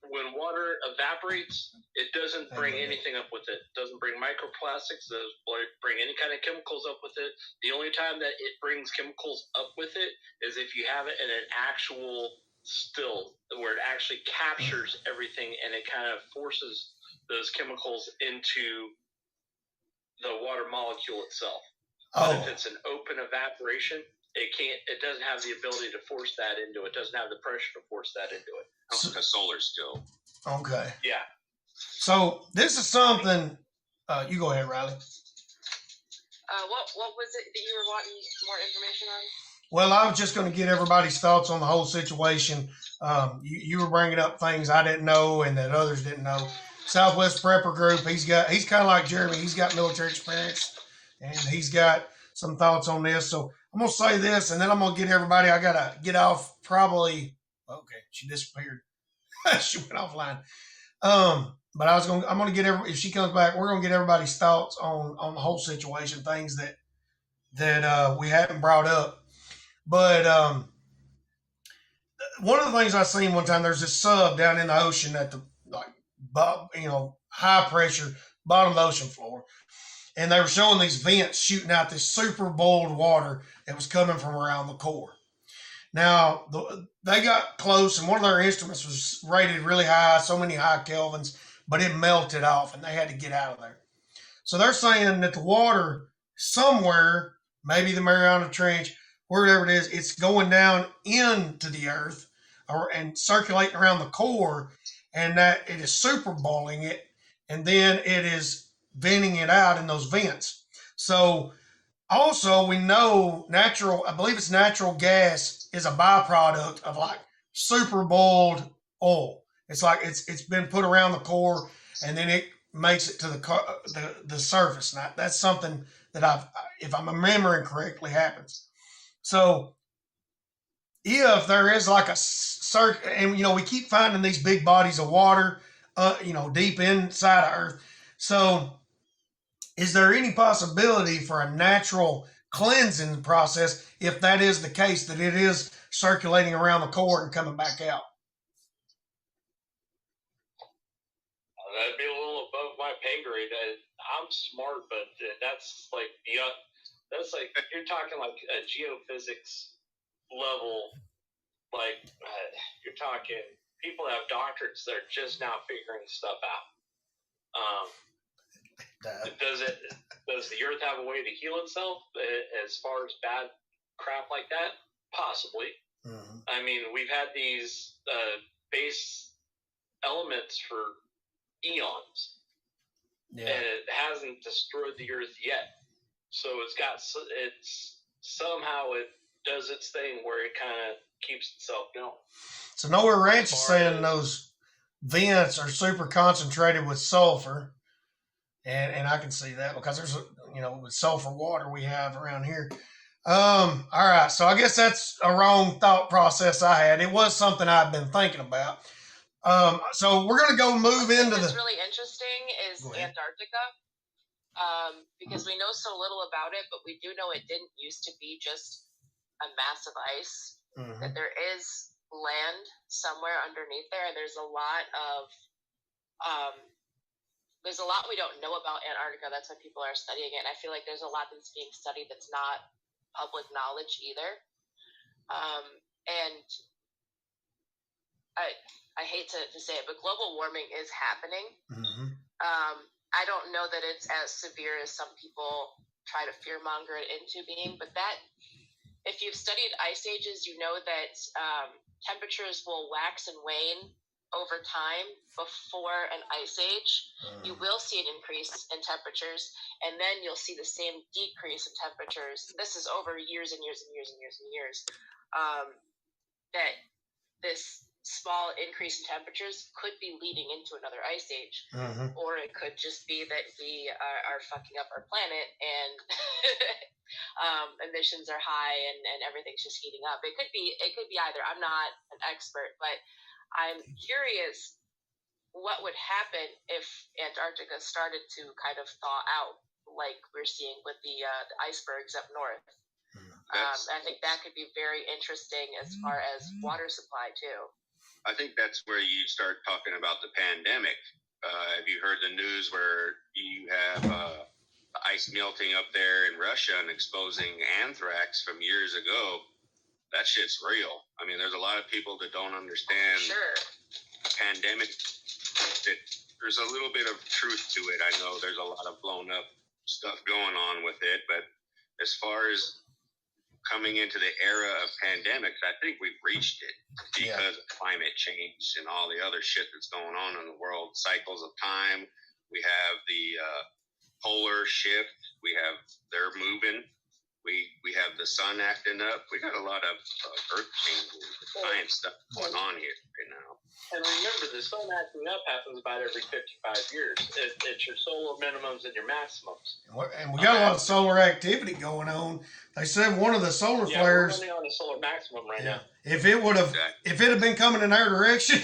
When water evaporates, it doesn't bring anything up with it. It doesn't bring microplastics. It doesn't bring any kind of chemicals up with it. The only time that it brings chemicals up with it is if you have it in an actual still, where it actually captures everything and it kind of forces those chemicals into the water molecule itself. But if it's an open evaporation, it doesn't have the ability to force that into it. It doesn't have the pressure to force that into it. It's like a solar still. Okay. Yeah. So this is something. You go ahead, Riley. What was it that you were wanting more information on? Well, I was just going to get everybody's thoughts on the whole situation. You were bringing up things I didn't know and that others didn't know. Southwest Prepper Group. He's kind of like Jeremy. He's got military experience, and he's got some thoughts on this. So I'm going to say this, and then I'm going to get everybody. I got to get off probably. Okay, she disappeared. She went offline. But I'm going to get if she comes back, we're going to get everybody's thoughts on the whole situation, things that we haven't brought up. But one of the things I seen one time, there's this sub down in the ocean at the high pressure bottom of the ocean floor, and they were showing these vents shooting out this super boiled water that was coming from around the core. Now they got close, and one of their instruments was rated really high, so many high kelvins, but it melted off, and they had to get out of there. So they're saying that the water somewhere, maybe the Mariana Trench, wherever it is, it's going down into the earth and circulating around the core, and that it is super boiling it, and then it is venting it out in those vents. So also we know I believe it's natural gas is a byproduct of like super boiled oil. It's like it's been put around the core, and then it makes it to the surface. Now, that's something that if I'm remembering correctly, happens. So if there is like a and we keep finding these big bodies of water, deep inside of Earth. So is there any possibility for a natural cleansing process if that is the case, that it is circulating around the core and coming back out? That'd be a little above my pay grade. I'm smart, but that's like you're talking like a geophysics level. Like you're talking people that have doctorates that are just now figuring stuff out. Does the Earth have a way to heal itself as far as bad crap like that? Possibly. Mm-hmm. I mean, we've had these base elements for eons, and it hasn't destroyed the Earth yet. So it's somehow it does its thing where it kind of keeps itself going. So Nowhere Ranch is saying those vents are super concentrated with sulfur, and I can see that because there's with sulfur water we have around here. All right, so I guess that's a wrong thought process I had. It was something I've been thinking about. So we're going to go move into what's really interesting is Antarctica, because we know so little about it, but we do know it didn't used to be just a mass of ice, that there is land somewhere underneath there, and there's a lot we don't know about Antarctica. That's why people are studying it, and I feel like there's a lot that's being studied that's not public knowledge either. And I hate to say it, but global warming is happening. I don't know that it's as severe as some people try to fearmonger it into being, but that if you've studied ice ages, you know that temperatures will wax and wane over time before an ice age. You will see an increase in temperatures, and then you'll see the same decrease in temperatures. This is over years and years and years and years and years. That this small increase in temperatures could be leading into another ice age, or it could just be that we are fucking up our planet and emissions are high and everything's just heating up. It could be either. I'm not an expert, but I'm curious what would happen if Antarctica started to kind of thaw out like we're seeing with the icebergs up north. I think that could be very interesting as far as water supply too. I think that's where you start talking about the pandemic. Have you heard the news where you have ice melting up there in Russia and exposing anthrax from years ago? That shit's real. I mean, there's a lot of people that don't understand the pandemic. That there's a little bit of truth to it. I know there's a lot of blown up stuff going on with it, but as far as coming into the era of pandemics, I think we've reached it because of climate change and all the other shit that's going on in the world. Cycles of time. We have the polar shift. They're moving. We have the sun acting up. We got a lot of earth changes, science stuff going on here right now. And remember, the sun acting up happens about every 55 years. It's your solar minimums and your maximums. And we got a lot of solar activity going on. They said one of the solar flares. We're running on a solar maximum right now. If it had been coming in our direction,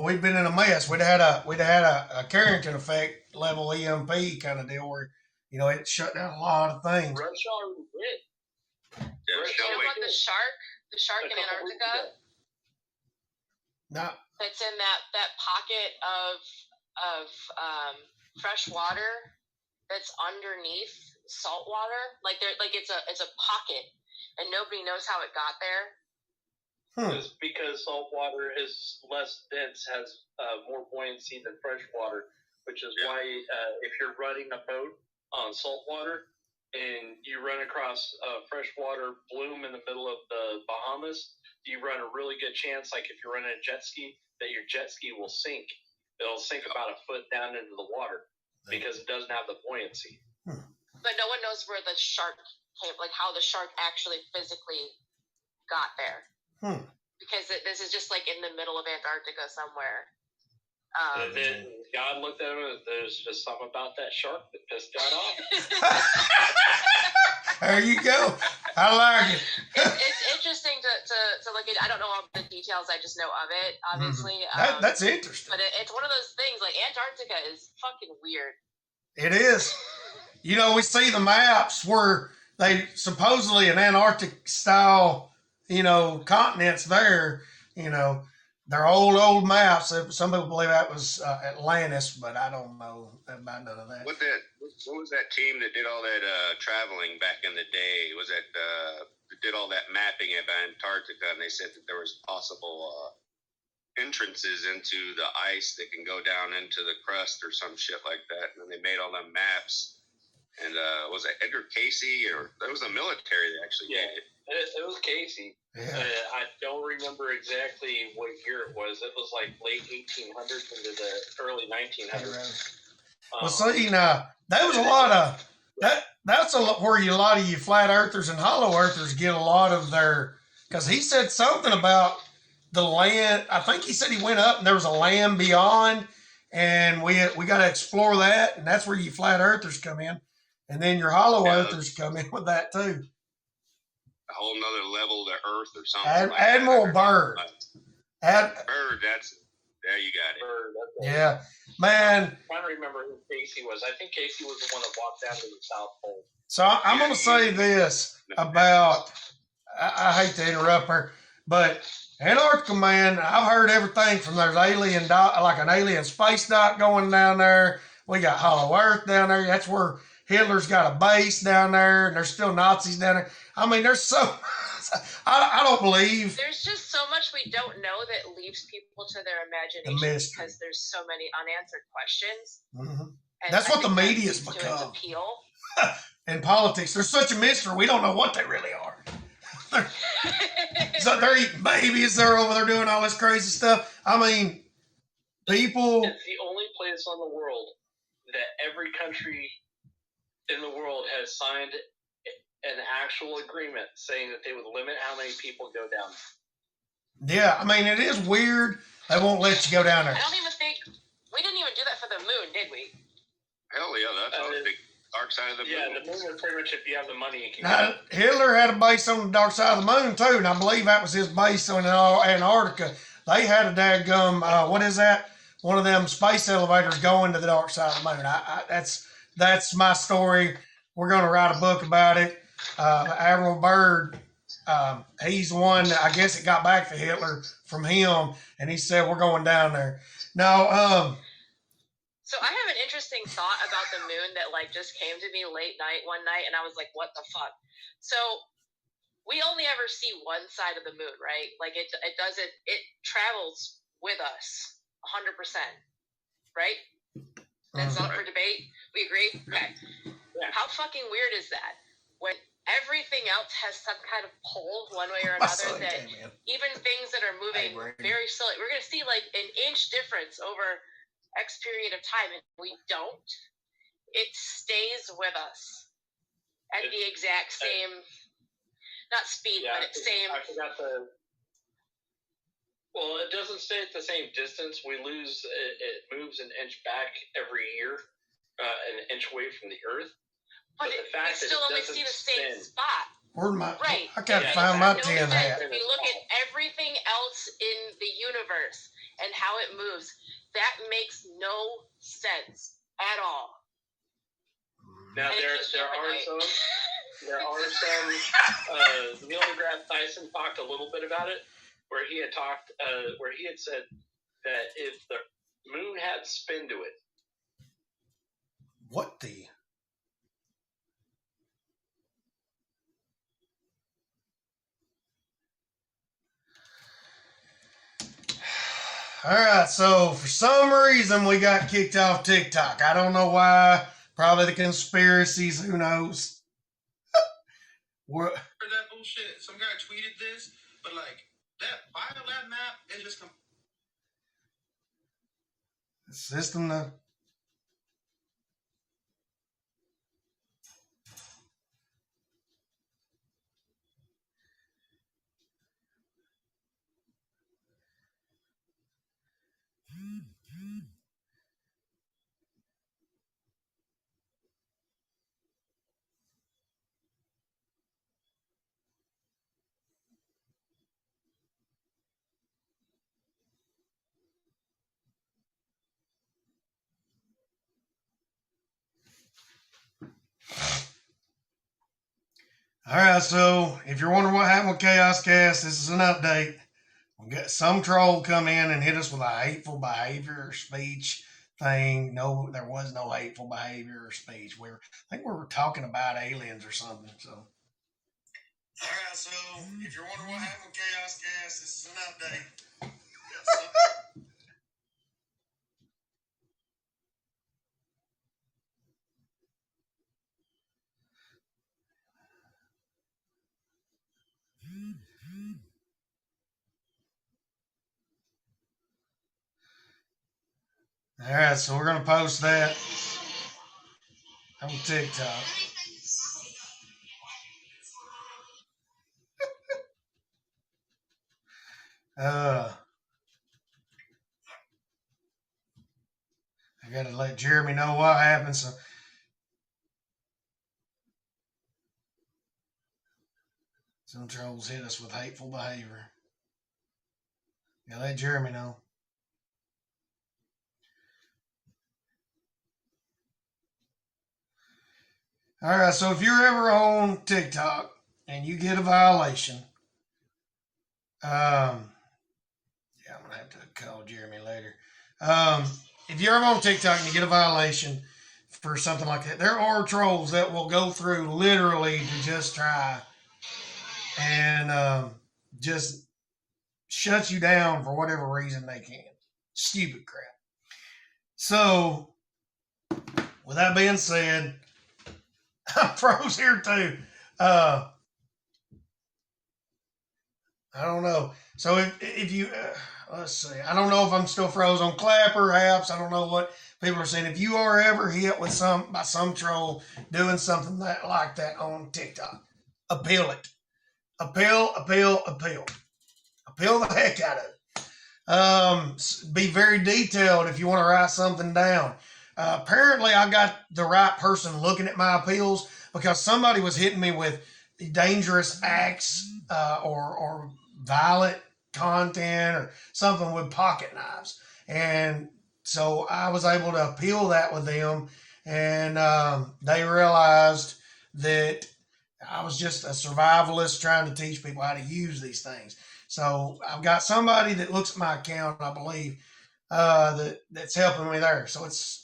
we'd been in a mess. We'd had a Carrington effect level EMP kind of deal where it shut down a lot of things. Russia already did. You know about the shark in Antarctica? No. That's in that pocket of fresh water that's underneath salt water. Like it's a pocket, and nobody knows how it got there. Just because salt water is less dense, has more buoyancy than fresh water, which is why if you're running a boat on salt water and you run across a freshwater bloom in the middle of the Bahamas, you run a really good chance, like if you're running a jet ski, that your jet ski will sink. It'll sink about a foot down into the water because it doesn't have the buoyancy. But no one knows where the shark came, like how the shark actually physically got there. Because this is just like in the middle of Antarctica somewhere. And then God looked at him and there's just something about that shark that pissed God off. There you go. I like it. It's interesting to look at. I don't know all the details. I just know of it, obviously. That's interesting. But it's one of those things, like Antarctica is fucking weird. It is. You know, we see the maps where they supposedly an Antarctic style, you know, continents there, you know, they're old maps. Some people believe that was Atlantis, but I don't know about none of that. What was that team that did all that traveling back in the day? Was that that did all that mapping of Antarctica, and they said that there was possible entrances into the ice that can go down into the crust or some shit like that, and then they made all them maps. And was it Edgar Casey, or that was the military that actually made it? It was Casey. Yeah. I don't remember exactly what year it was. It was like late 1800s into the early 1900s. Well, see, now that was a lot of that. That's where a lot of you flat earthers and hollow earthers get a lot of their. Because he said something about the land. I think he said he went up and there was a land beyond, and we got to explore that, and that's where you flat earthers come in, and then your hollow earthers come in with that too. A whole nother level to Earth or something. Admiral Byrd. Byrd, there you got it. Byrd, yeah, man. I'm trying to remember who Casey was. I think Casey was the one that walked down to the South Pole. So I'm going to say this about, I hate to interrupt her, but Antarctica, man, I've heard everything from there's alien like an alien space dock going down there. We got Hollow Earth down there. That's where Hitler's got a base down there, and there's still Nazis down there. I mean, there's so... I don't believe... There's just so much we don't know that leaves people to their imagination because there's so many unanswered questions. And that's what the media's become. To its appeal. In politics, there's such a mystery. We don't know what they really are. So they're eating babies. They're over there doing all this crazy stuff. I mean, people... It's the only place on the world that every country in the world has signed an actual agreement saying that they would limit how many people go down there. Yeah, I mean, it is weird. They won't let you go down there. I don't even think... We didn't even do that for the moon, did we? Hell yeah, that's a big dark side of the moon. Yeah, the moon is pretty much if you have the money, you can now, Hitler had a base on the dark side of the moon, too, and I believe that was his base on Antarctica. They had a dadgum, what is that? One of them space elevators going to the dark side of the moon. That's my story. We're going to write a book about it. Admiral Byrd, he's the one that I guess it got back to Hitler from him, and he said, we're going down there. Now, so I have an interesting thought about the moon that like just came to me late night one night, and I was like, what the fuck? So we only ever see one side of the moon, right? Like it travels with us 100%, right? That's not for debate. We agree? Okay. Yeah. How fucking weird is that? When everything else has some kind of pull one way or another, that even things that are moving very slowly, we're going to see like an inch difference over X period of time, and we don't. It stays with us at the exact same, not speed, but it's same. I forgot the... Well, it doesn't stay at the same distance. We lose, it moves an inch back every year, an inch away from the Earth. But the fact we still only see the same spot. Where's my... Right. I gotta find my tin hat. If you look at everything else in the universe and how it moves, that makes no sense at all. Now there are some Neil deGrasse Tyson talked a little bit about it. where he had said that if the moon had spin to it. What the? All right, so for some reason we got kicked off TikTok. I don't know why. Probably the conspiracies. Who knows? For that bullshit. Some guy tweeted this, but like that biolab map is just the system though. All right, so if you're wondering what happened with Chaos Cast, this is an update. We got some troll come in and hit us with a hateful behavior or speech thing. No, there was no hateful behavior or speech. I think we were talking about aliens or something. So, all right, so if you're wondering what happened with Chaos Cast, this is an update. All right, so we're going to post that on TikTok. I got to let Jeremy know what happened. So, some trolls hit us with hateful behavior. Yeah, let Jeremy know. All right, so if you're ever on TikTok and you get a violation, yeah, I'm gonna have to call Jeremy later. If you're ever on TikTok and you get a violation for something like that, there are trolls that will go through literally to just try and just shut you down for whatever reason they can. Stupid crap. So, with that being said, I'm froze here too. I don't know. So if you, let's see, I don't know if I'm still froze on Clapper apps. I don't know what people are saying. If you are ever hit with by some troll doing something like that on TikTok, appeal it. Appeal the heck out of it. Be very detailed if you want to write something down. Apparently, I got the right person looking at my appeals because somebody was hitting me with dangerous acts or violent content or something with pocket knives. And so I was able to appeal that with them, and they realized that I was just a survivalist trying to teach people how to use these things. So I've got somebody that looks at my account, I believe, that's helping me there. So it's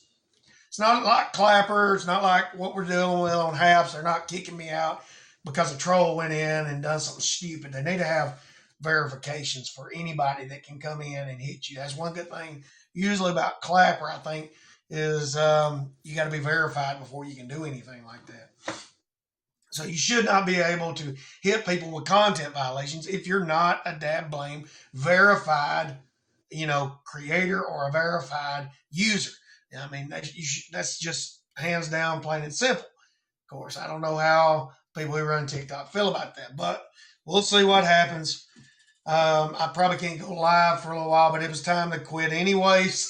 not like Clapper. It's not like what we're dealing with on Haps. They're not kicking me out because a troll went in and done something stupid. They need to have verifications for anybody that can come in and hit you. That's one good thing usually about Clapper, I think, is you got to be verified before you can do anything like that. So you should not be able to hit people with content violations if you're not a dab blame verified, creator or a verified user. I mean, that's just hands down, plain and simple. Of course, I don't know how people who run TikTok feel about that, but we'll see what happens. I probably can't go live for a little while, but it was time to quit anyways.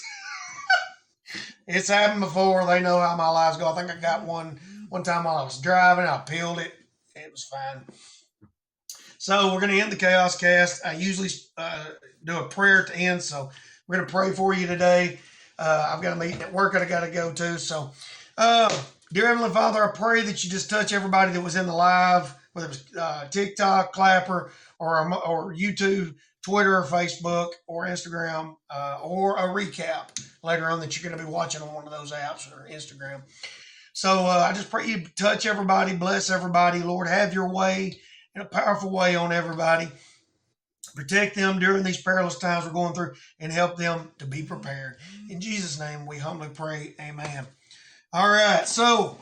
It's happened before. They know how my lives go. I think I got one time while I was driving. I peeled it. It was fine. So we're going to end the Chaos Cast. I usually do a prayer to end, so we're going to pray for you today. I've got a meeting at work that I got to go to. So, dear Heavenly Father, I pray that you just touch everybody that was in the live, whether it was TikTok, Clapper, or YouTube, Twitter or Facebook or Instagram, or a recap later on that you're going to be watching on one of those apps or Instagram. So I just pray you touch everybody, bless everybody. Lord, have your way in a powerful way on everybody. Protect them during these perilous times we're going through and help them to be prepared. In Jesus' name, we humbly pray. Amen. All right, so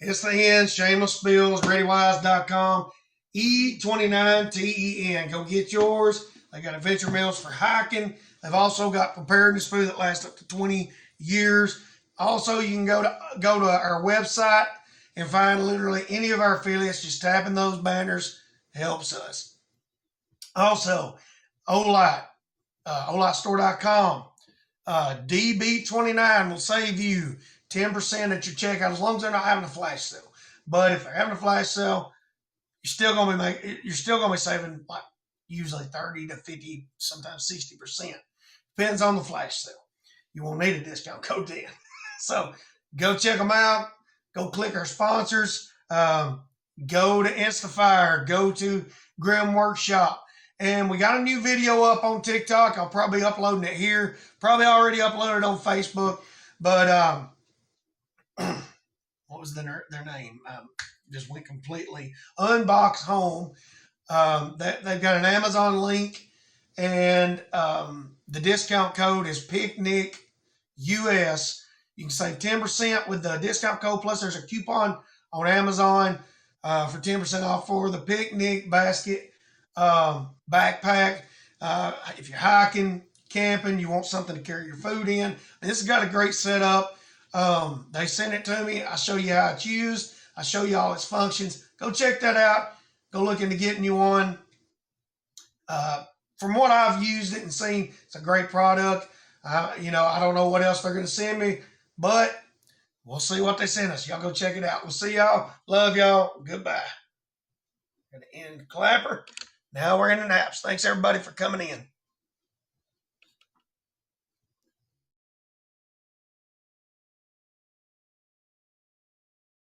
it's the end. Shameless Spills, ReadyWise.com, E29TEN. Go get yours. They got adventure meals for hiking. They've also got preparedness food that lasts up to 20 years. Also, you can go to our website and find literally any of our affiliates. Just tapping those banners helps us. Also, Olight, OlightStore.com. DB29 will save you 10% at your checkout as long as they're not having a flash sale. But if they're having a flash sale, you're still gonna be saving like usually 30 to 50, sometimes 60%. Depends on the flash sale. You won't need a discount code then. So go check them out. Go click our sponsors. Go to Instafire. Go to Grim Workshop. And we got a new video up on TikTok. I'll probably be uploading it here. Probably already uploaded on Facebook. But what was their name? Just went completely. Unbox Home. They've got an Amazon link. And the discount code is Picnic US. You can save 10% with the discount code. Plus, there's a coupon on Amazon for 10% off for the picnic basket backpack. If you're hiking, camping, you want something to carry your food in. And this has got a great setup. They sent it to me. I show you how it's used. I show you all its functions. Go check that out. Go look into getting you one. From what I've used it and seen, it's a great product. I don't know what else they're going to send me, but we'll see what they send us. Y'all go check it out. We'll see y'all. Love y'all. Goodbye. Going to end Clapper. Now we're in the naps. Thanks everybody for coming in.